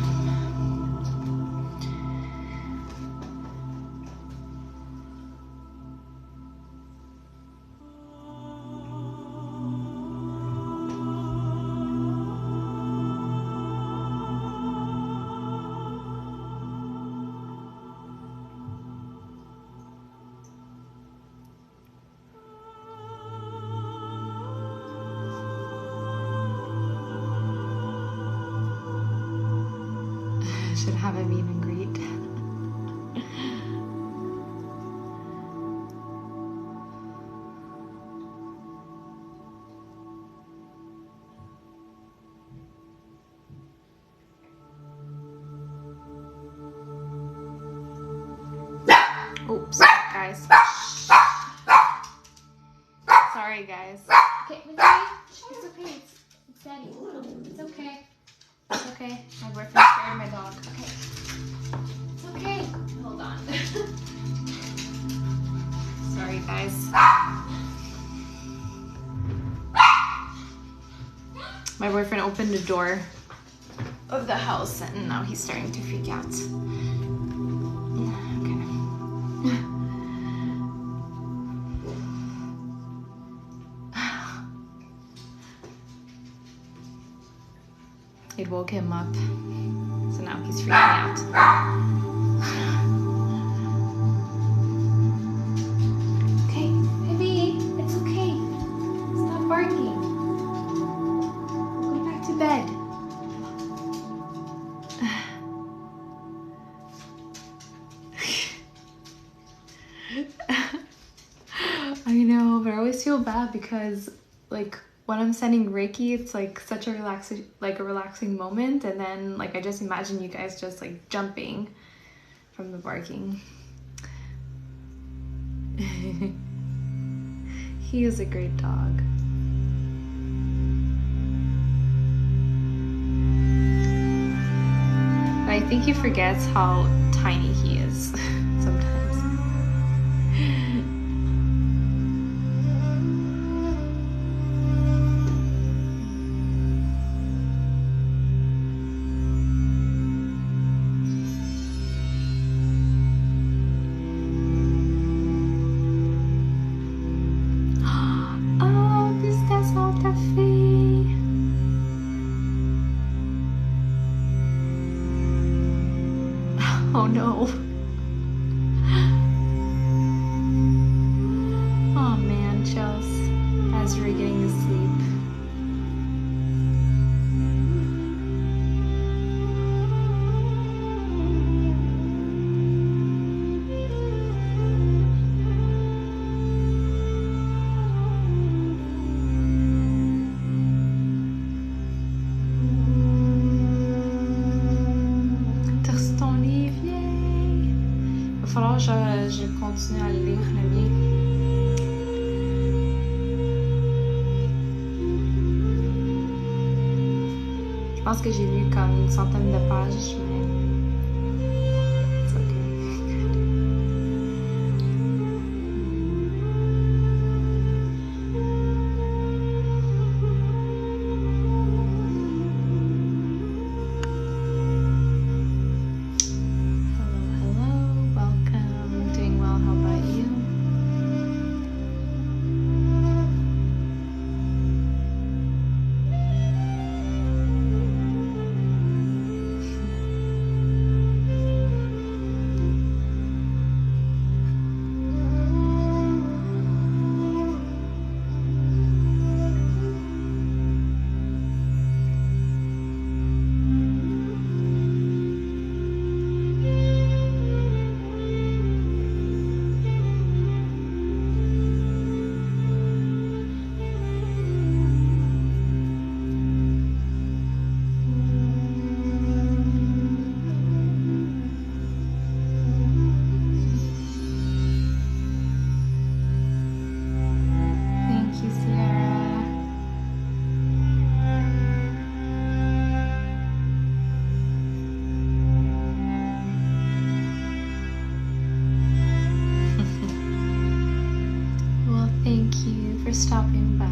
Should have a meet and greet. Oops, guys. Sorry, guys. Okay, it's okay. It's Daddy. It's okay. It's okay. My boyfriend scared my dog. Okay. It's okay. Hold on. Sorry, guys. My boyfriend opened the door of the house and now he's starting to freak out. Okay. It woke him up, so now he's freaking out. Okay, baby, it's okay. Stop barking. Go back to bed. I know, but I always feel bad because, like, when I'm sending Reiki, it's like such a relaxing moment, and then like I just imagine you guys just like jumping from the barking. He is a great dog. But I think he forgets how tiny he is sometimes. Oh no. Oh man, Chels, as you're getting to sleep. Je continue à lire le mien. Je pense que j'ai lu comme une centaine de pages, mais it's okay. Hello. stopping by.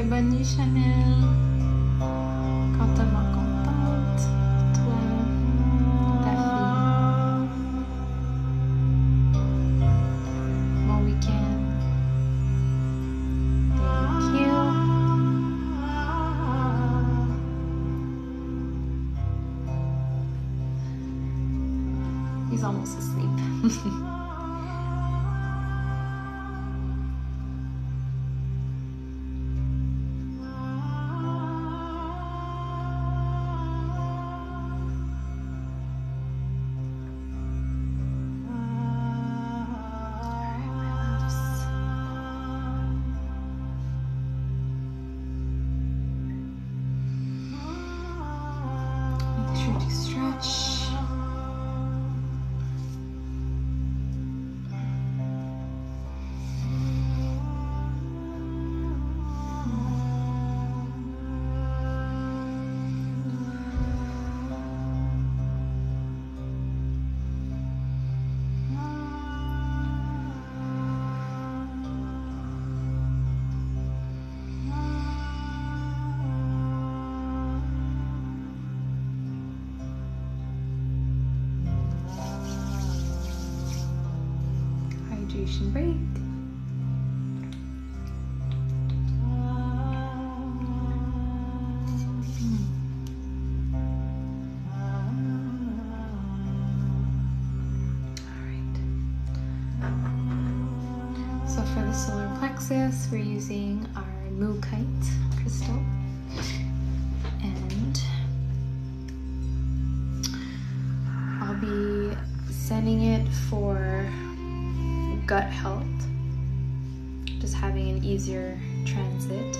Bonne nuit Chanel, quantement contente pour toi, ta fille. Bon week-end. Thank you. He's almost asleep. Hydration break. So for the solar plexus, we're using our Mookite crystal, and I'll be sending it for gut health, just having an easier transit.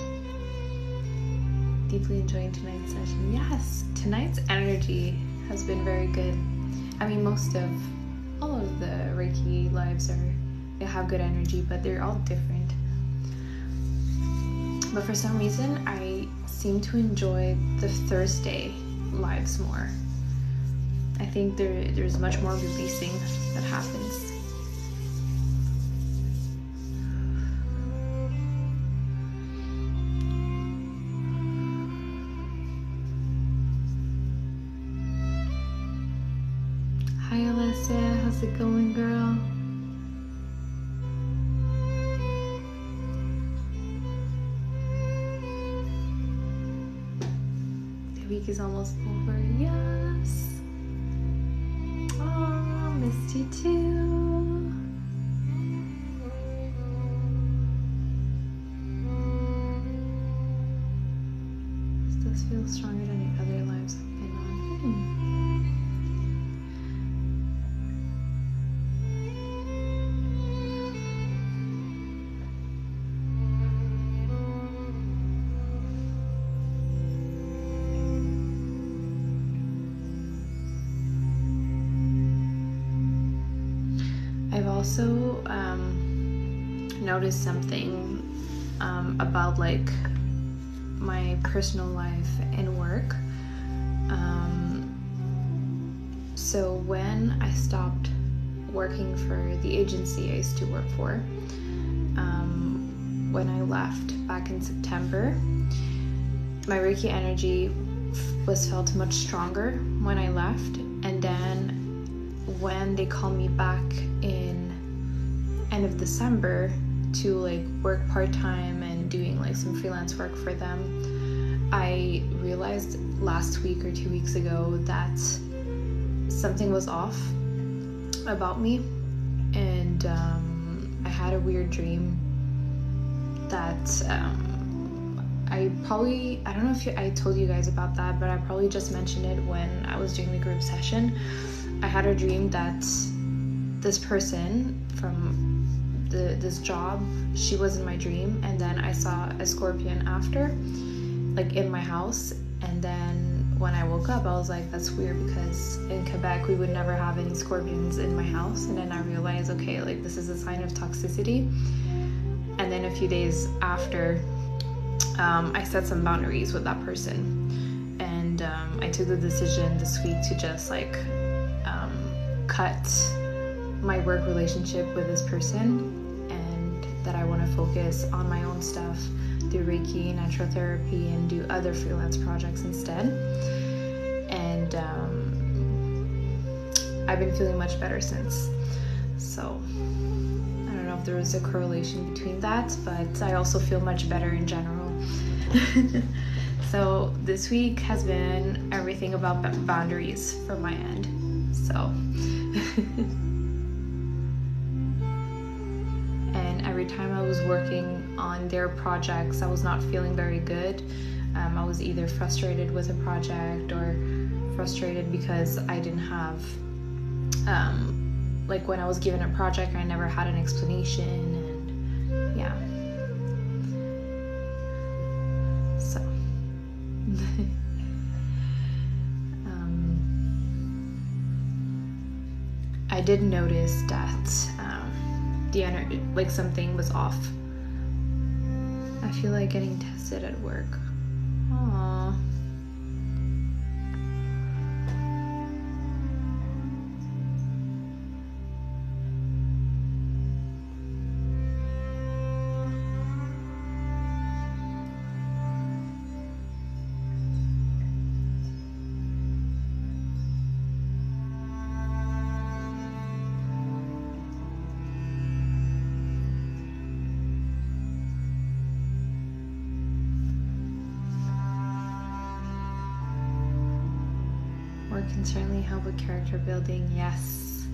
Deeply enjoying tonight's session. Yes, tonight's energy has been very good. I mean, all of the Reiki lives they have good energy, but they're all different. But for some reason, I seem to enjoy the Thursday lives more. I think there's much more releasing that happens. Hi Alyssa, how's it going, girl? The week is almost over, yes. Oh, missed you too. This does feel stronger than the other lives I've been on. I've also noticed something about like my personal life and work. So when I stopped working for the agency I used to work for, when I left back in September, my Reiki energy was felt much stronger when I left, and then when they called me back in end of December to like work part-time and doing like some freelance work for them, I realized last week or 2 weeks ago that something was off about me, and I had a weird dream that I don't know if I told you guys about that, but I probably just mentioned it when I was doing the group session. I had a dream that this person from this job, she was in my dream, and then I saw a scorpion after, like in my house. And then when I woke up, I was like, that's weird, because in Quebec we would never have any scorpions in my house. And then I realized, okay, like this is a sign of toxicity. And then a few days after, I set some boundaries with that person, and I took the decision this week to just like cut my work relationship with this person, and that I want to focus on my own stuff, do Reiki, natural therapy, and do other freelance projects instead. And I've been feeling much better since. So I don't know if there was a correlation between that, but I also feel much better in general. So this week has been everything about boundaries from my end. So and every time I was working on their projects, I was not feeling very good. I was either frustrated with a project or frustrated because I didn't have like when I was given a project, I never had an explanation, and yeah. So I did notice that the energy, like something was off. I feel like getting tested at work. Aww. Can certainly help with character building. Yes.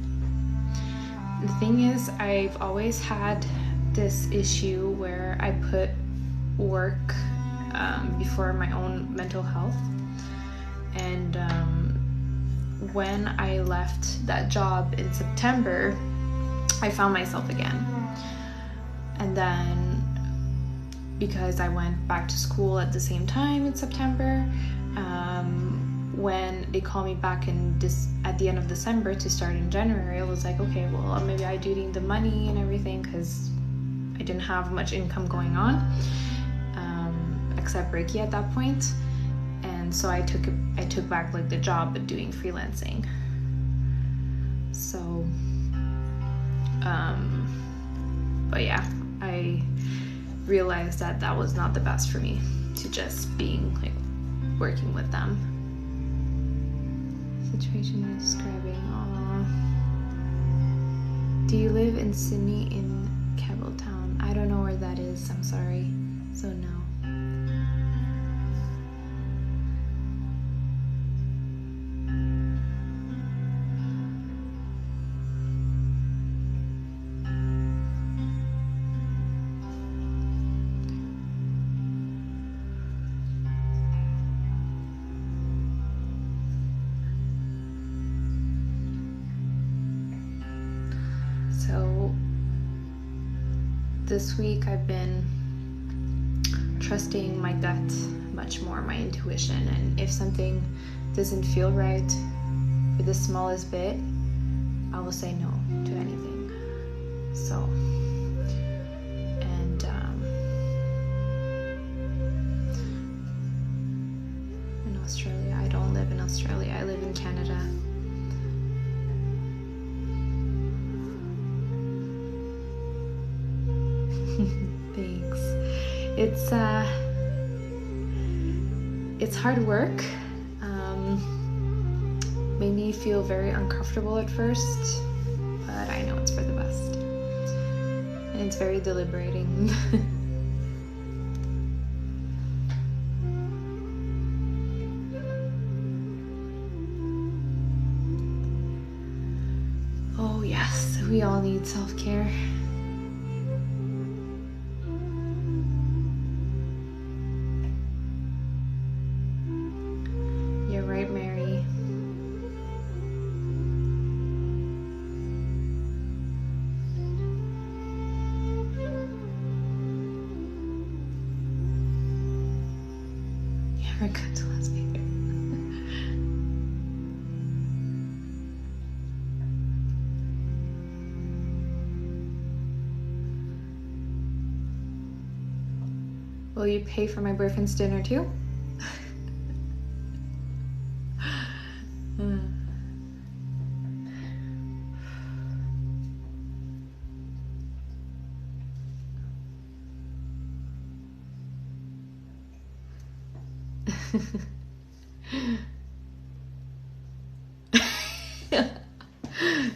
The thing is, I've always had this issue where I put work before my own mental health. And when I left that job in September, I found myself again. And then because I went back to school at the same time in September, when they called me back at the end of December to start in January, I was like, okay, well, maybe I do need the money and everything, because I didn't have much income going on, except Reiki at that point. And so I took back like the job, but doing freelancing. So but yeah, I realized that was not the best for me, to just being like working with them. Situation you're describing. Aww. Do you live in Sydney in Campbelltown? I don't know where that is, I'm sorry. So no. So this week I've been trusting my gut much more, my intuition, and if something doesn't feel right for the smallest bit, I will say no to anything. So, and in Australia, I don't live in Australia, I live in Canada. Thanks. It's hard work. Made me feel very uncomfortable at first, but I know it's for the best. And it's very deliberating. Yes, we all need self-care. You're right, Mary. Yeah, we're good to last week. Will you pay for my boyfriend's dinner too?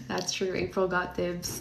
That's true. April got dibs.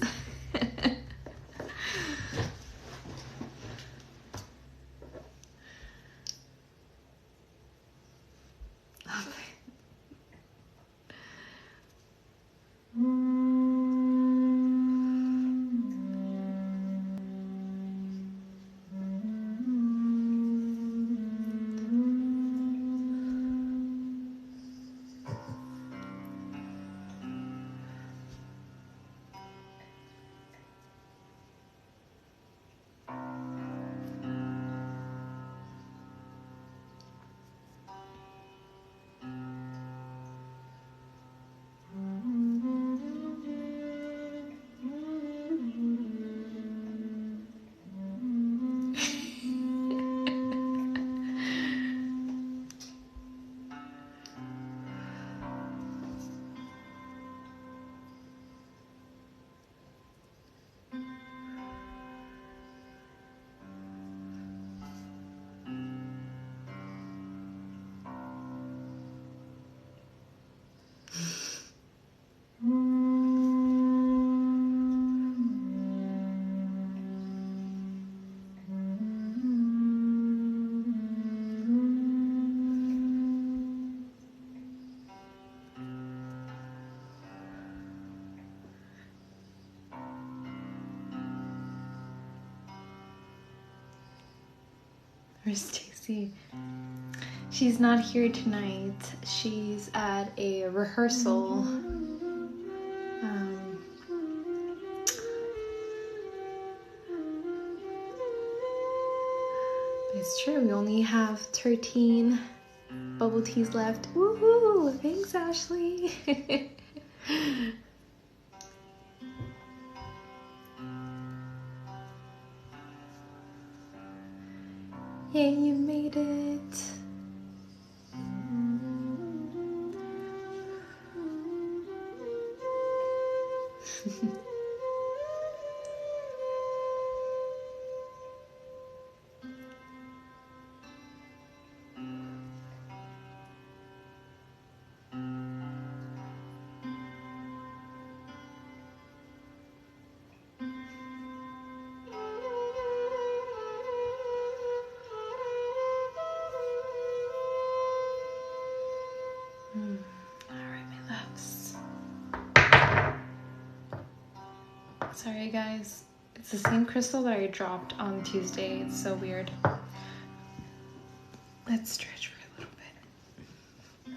Where's Stacy? She's not here tonight. She's at a rehearsal. It's true, we only have 13 bubble teas left. Woohoo! Thanks, Ashley. Yay, you made it. Alright, my loves. Sorry, guys. It's the same crystal that I dropped on Tuesday. It's so weird. Let's stretch for a little bit.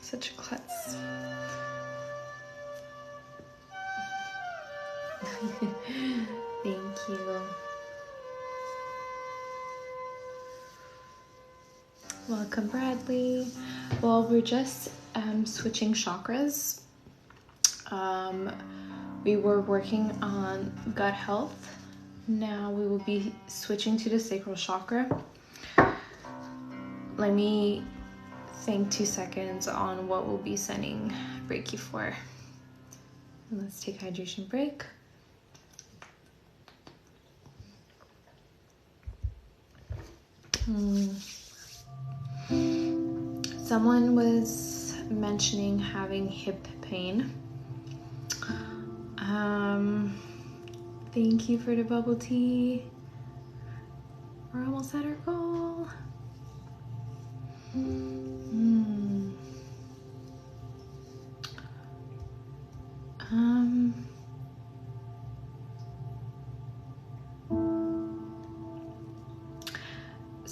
Such a klutz. Thank you. Welcome, Bradley. Well, we're just switching chakras. We were working on gut health. Now we will be switching to the sacral chakra. Let me think 2 seconds on what we'll be sending Reiki for. Let's take a hydration break. Someone was mentioning having hip pain. Thank you for the bubble tea. We're almost at our goal.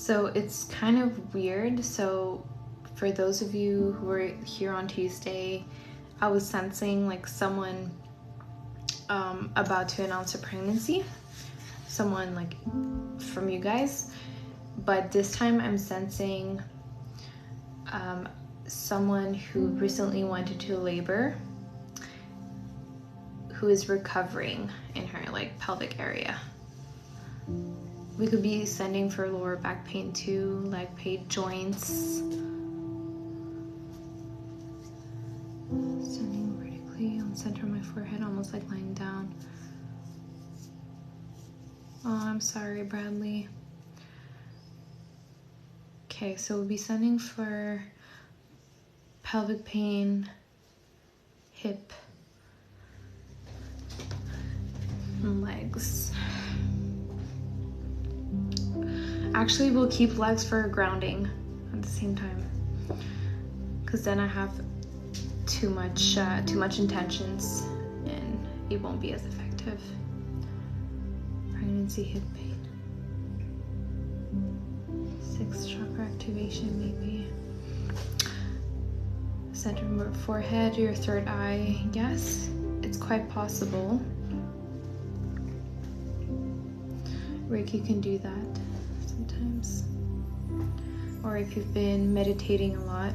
So it's kind of weird. So for those of you who were here on Tuesday, I was sensing like someone about to announce a pregnancy, someone like from you guys, but this time I'm sensing someone who recently went into labor, who is recovering in her like pelvic area. We could be sending for lower back pain too, leg pain, joints. Sending vertically on the center of my forehead, almost like lying down. Oh, I'm sorry, Bradley. Okay, so we'll be sending for pelvic pain, hip, and legs. Actually, we'll keep legs for grounding at the same time, because then I have too much intentions and it won't be as effective. Pregnancy hip pain. 6th chakra activation maybe. Center of forehead, your third eye. Yes, it's quite possible. Reiki can do that sometimes. Or if you've been meditating a lot.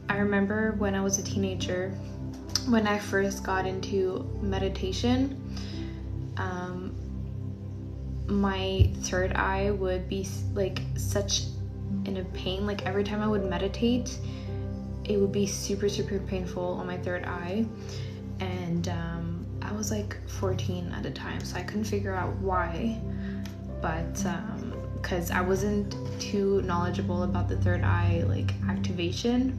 I remember when I was a teenager, when I first got into meditation, my third eye would be like such in a pain. Like every time I would meditate, it would be super painful on my third eye. And I was like 14 at the time, so I couldn't figure out why, but because I wasn't too knowledgeable about the third eye like activation.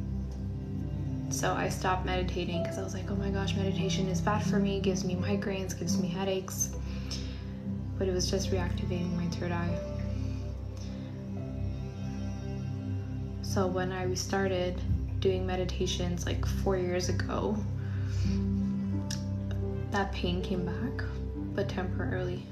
So I stopped meditating because I was like, oh my gosh, meditation is bad for me, gives me migraines, gives me headaches. But it was just reactivating my third eye. So when I restarted doing meditations like 4 years ago, that pain came back, but temporarily.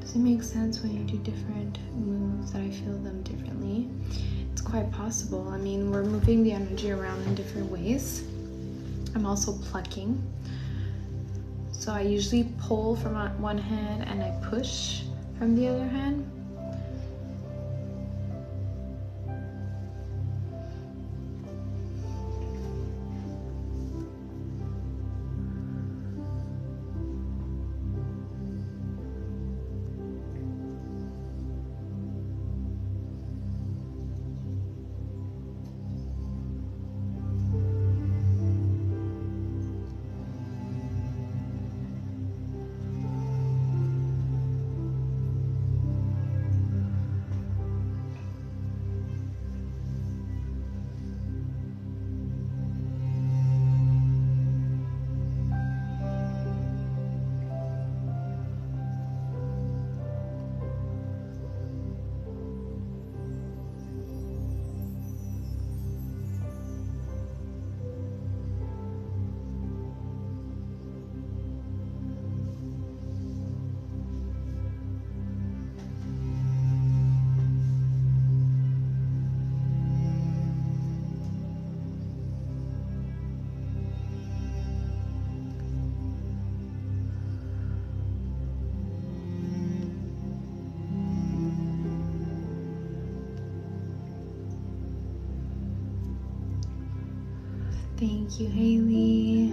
Does it make sense when you do different moves that I feel them differently? It's quite possible. I mean, we're moving the energy around in different ways. I'm also plucking. So I usually pull from one hand and I push from the other hand. Thank you, Haley.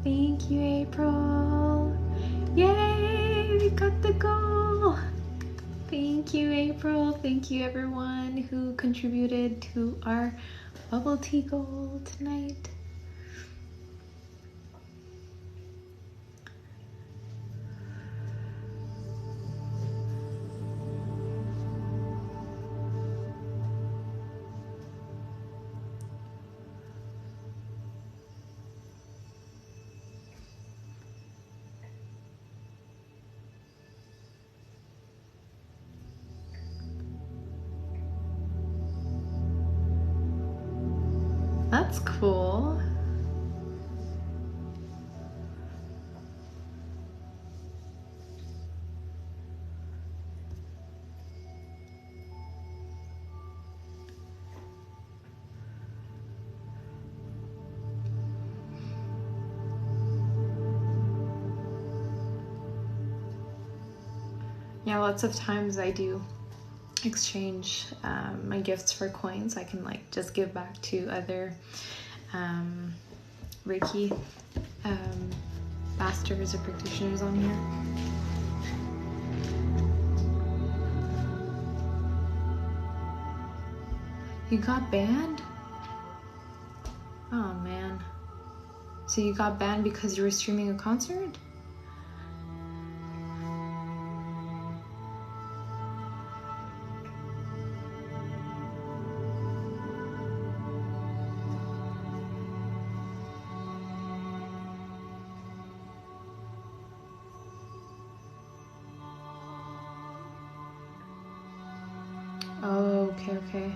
Thank you, April. Yay, we got the goal. Thank you, April. Thank you, everyone who contributed to our bubble tea goal tonight. That's cool. Yeah, lots of times I do exchange my gifts for coins. I can like just give back to other Reiki masters or practitioners on here. You got banned? Oh man. So you got banned because you were streaming a concert? Oh, okay.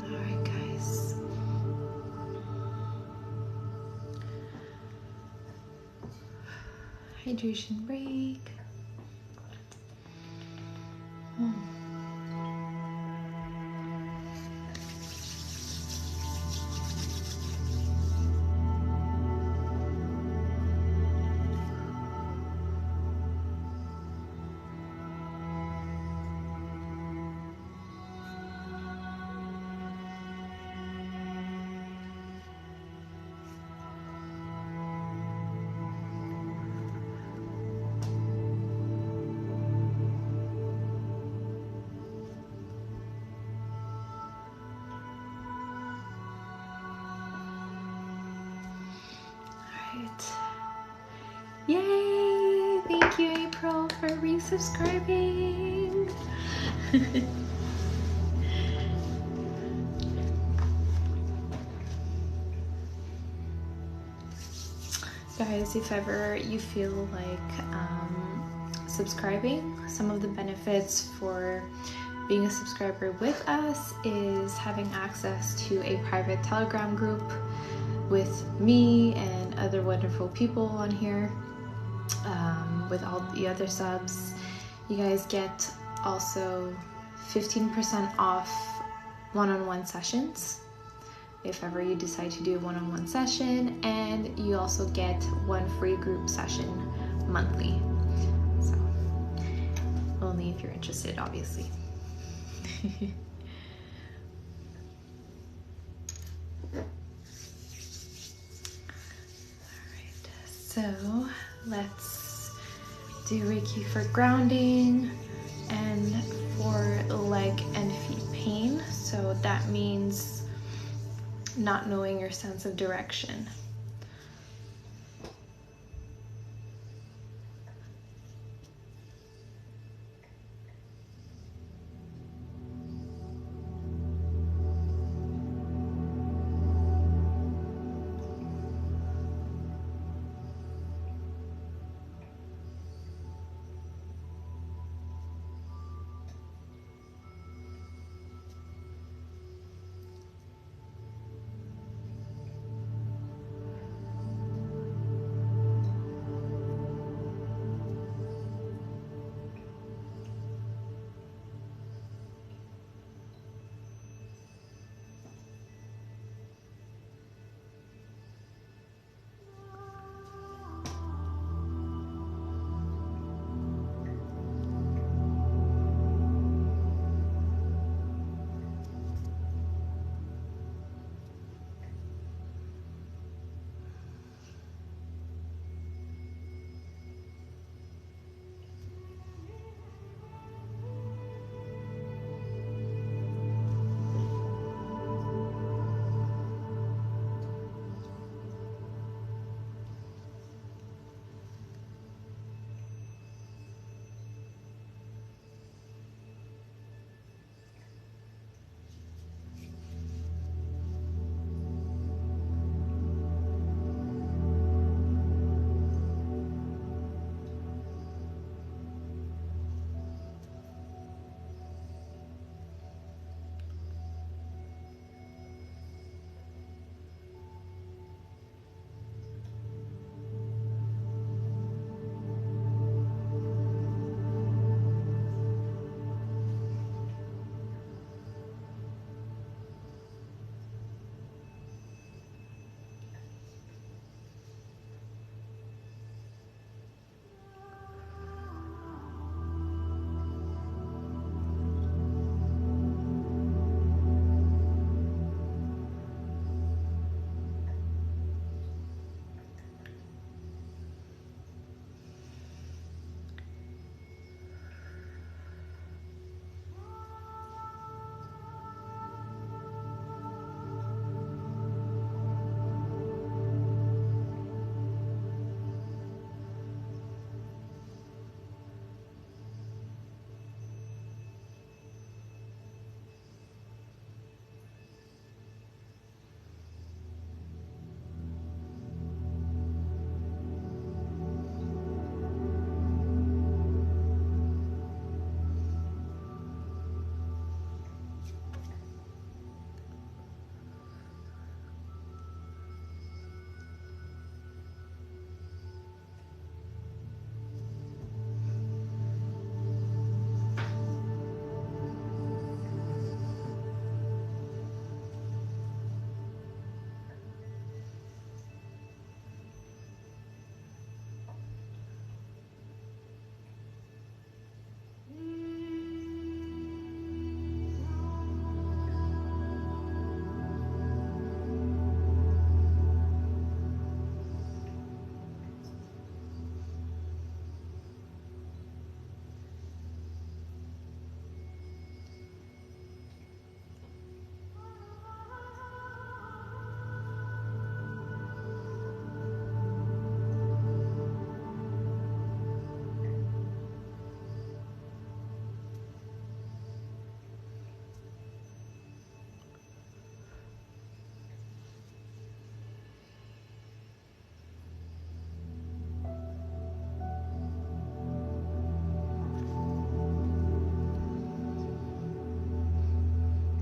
Alright, guys. Hydration break. Yay! Thank you, April, for resubscribing. Guys, if ever you feel like subscribing, some of the benefits for being a subscriber with us is having access to a private Telegram group with me and other wonderful people on here. With all the other subs, you guys get also 15% off one-on-one sessions if ever you decide to do a one-on-one session, and you also get one free group session monthly. So only if you're interested, obviously. Alright, so let's do Reiki for grounding and for leg and feet pain. So that means not knowing your sense of direction.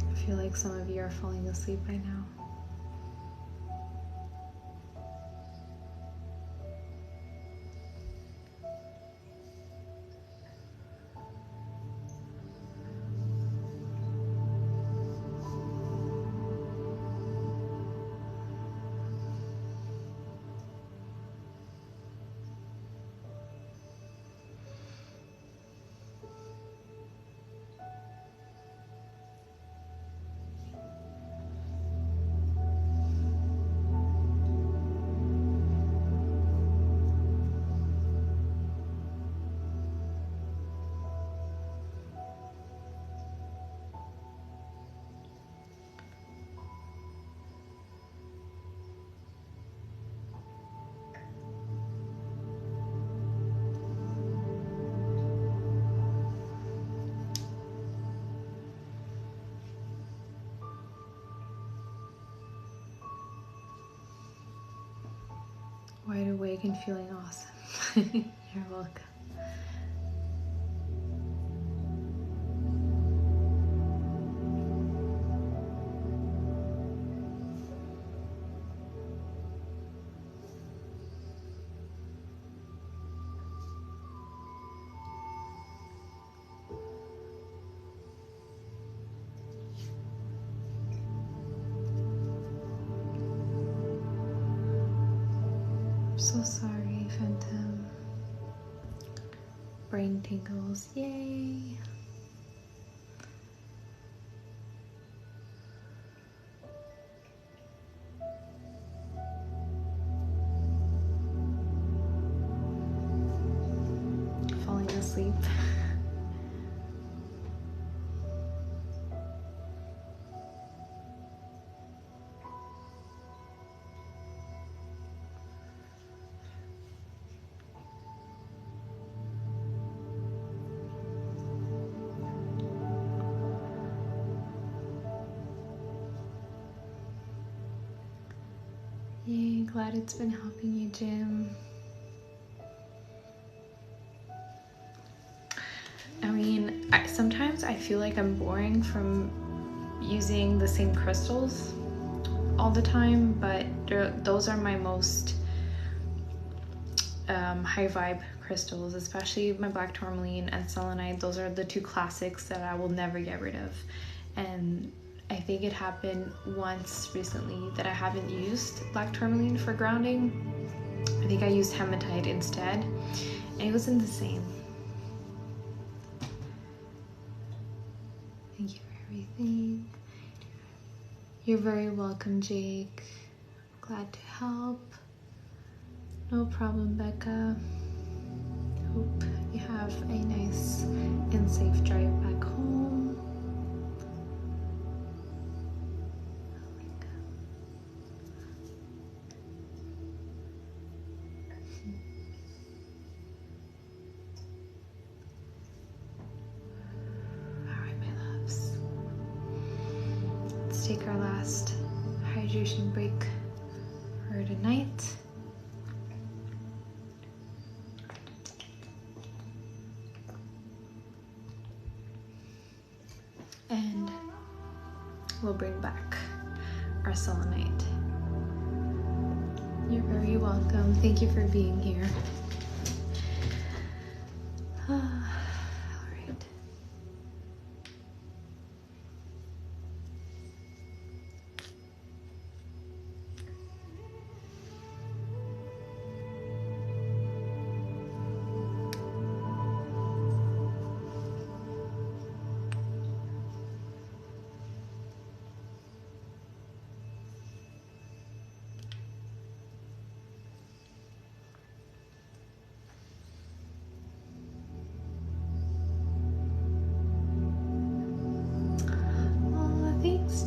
I feel like some of you are falling asleep by now. Wide awake and feeling awesome. You're welcome. So sorry, Phantom. Brain tingles, yay! Falling asleep. Yay, glad it's been helping you, Jim. I mean, sometimes I feel like I'm boring from using the same crystals all the time, but those are my most high vibe crystals, especially my black tourmaline and selenite. Those are the two classics that I will never get rid of. And I think it happened once recently that I haven't used black tourmaline for grounding. I think I used hematite instead, and it wasn't the same. Thank you for everything. You're very welcome, Jake. Glad to help. No problem, Becca. Hope you have a nice and safe drive back home. Take our last hydration break for tonight. And we'll bring back our selenite. You're very welcome. Thank you for being here.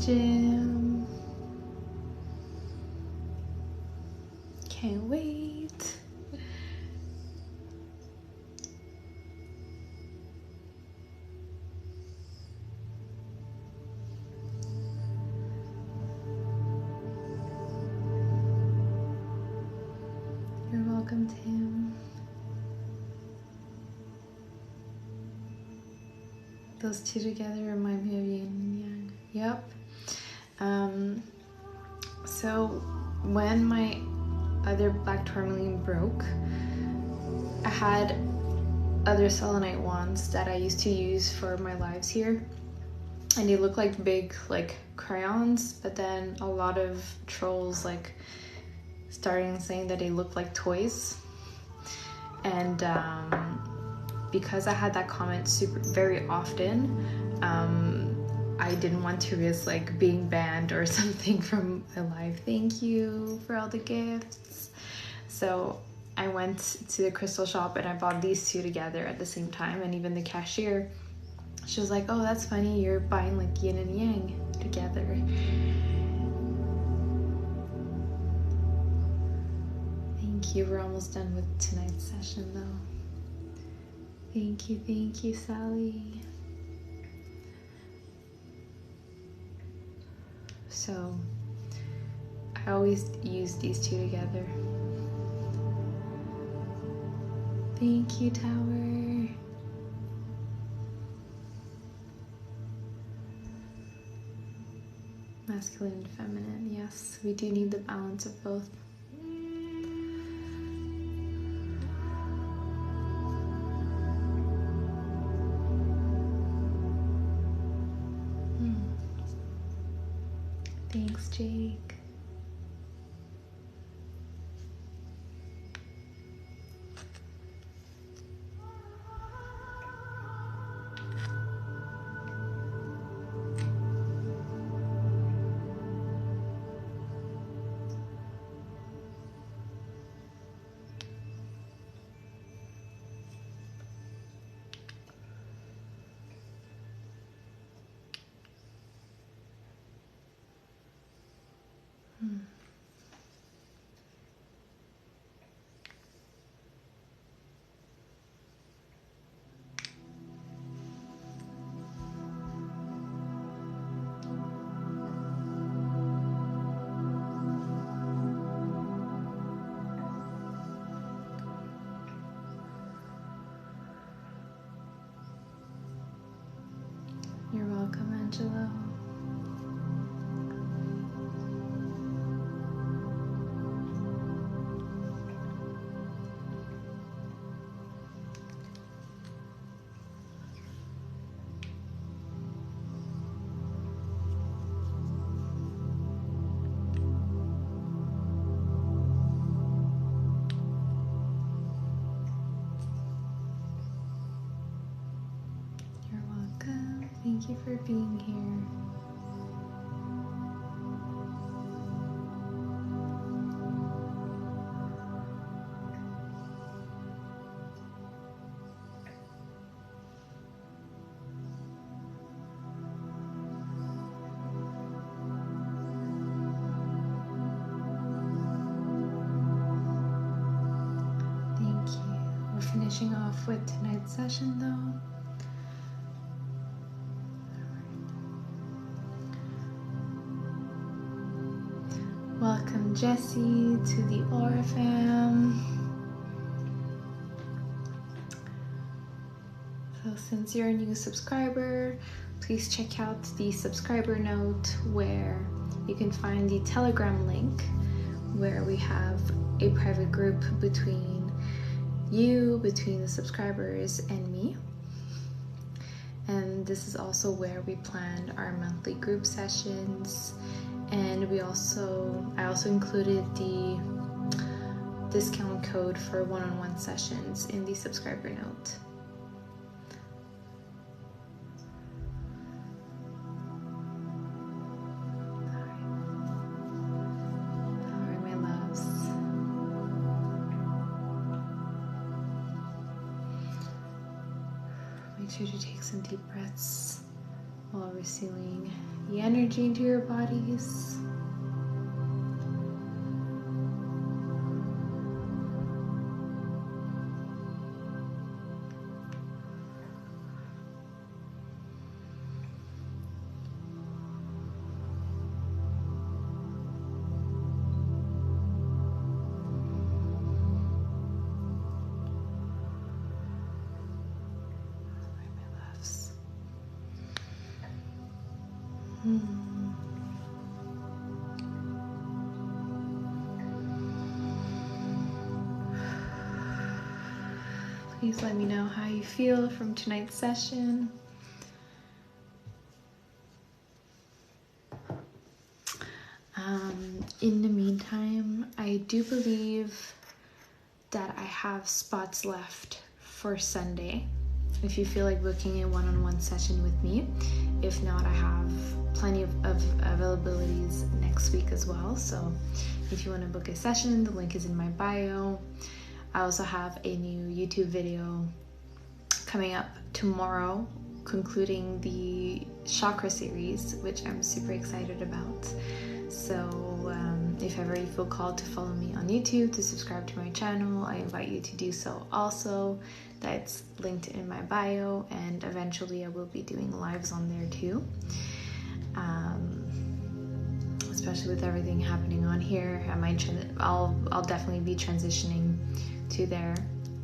Jim. Can't wait. You're welcome, Tim. Those two together remind me of yin and yang. Yep. So when my other black tourmaline broke, I had other selenite wands that I used to use for my lives here, and they look like big like crayons, but then a lot of trolls like starting saying that they look like toys. And because I had that comment very often, I didn't want to risk like being banned or something from my live. Thank you for all the gifts. So I went to the crystal shop and I bought these two together at the same time, and even the cashier, she was like, oh, that's funny, you're buying like yin and yang together. Thank you. We're almost done with tonight's session though. Thank you, Sally. So I always use these two together. Thank you, Tower. Masculine and feminine, yes. We do need the balance of both. Thanks, Jake. You're welcome, Angelo. You're welcome. Thank you for being here. Thank you. We're finishing off with tonight's session though. Welcome, Jessie, to the Aura fam. So since you're a new subscriber, please check out the subscriber note where you can find the Telegram link where we have a private group between the subscribers and me. And this is also where we plan our monthly group sessions. And I also included the discount code for one-on-one sessions in the subscriber note. All right, my loves. Make sure to take some deep breaths while receiving the energy into your bodies. Please let me know how you feel from tonight's session. In the meantime, I do believe that I have spots left for Sunday. If you feel like booking a one-on-one session with me. If not, I have plenty of availabilities next week as well. So if you want to book a session, the link is in my bio. I also have a new YouTube video coming up tomorrow, concluding the chakra series, which I'm super excited about. So if ever you feel called to follow me on YouTube, to subscribe to my channel, I invite you to do so also. That's linked in my bio, and eventually I will be doing lives on there too. Especially with everything happening on here, I'll definitely be transitioning to there.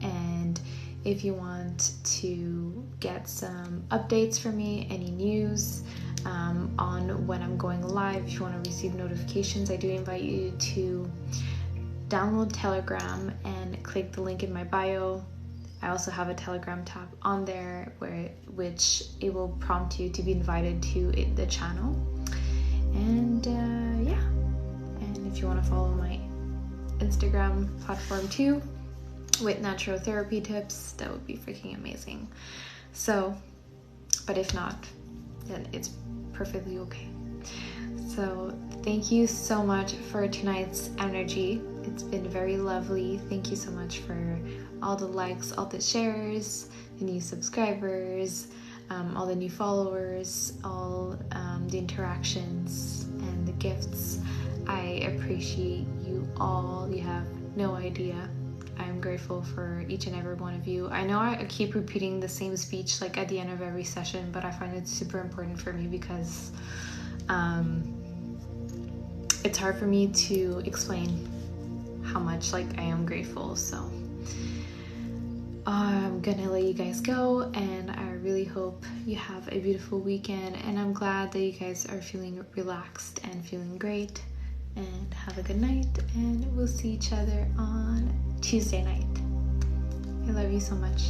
And if you want to get some updates from me, any news on when I'm going live, if you want to receive notifications, I do invite you to download Telegram and click the link in my bio. I also have a Telegram tab on there which it will prompt you to be invited to the channel. And yeah, and if you want to follow my Instagram platform too with natural therapy tips, that would be freaking amazing. So, but if not, then it's perfectly okay. So thank you so much for tonight's energy. It's been very lovely. Thank you so much for all the likes, all the shares, the new subscribers, all the new followers, all the interactions and the gifts. I appreciate you all. You have no idea. I'm grateful for each and every one of you. I know I keep repeating the same speech like at the end of every session, but I find it super important for me because it's hard for me to explain how much like I am grateful. So I'm gonna let you guys go, and I really hope you have a beautiful weekend, and I'm glad that you guys are feeling relaxed and feeling great. And have a good night, and we'll see each other on Tuesday night. I love you so much.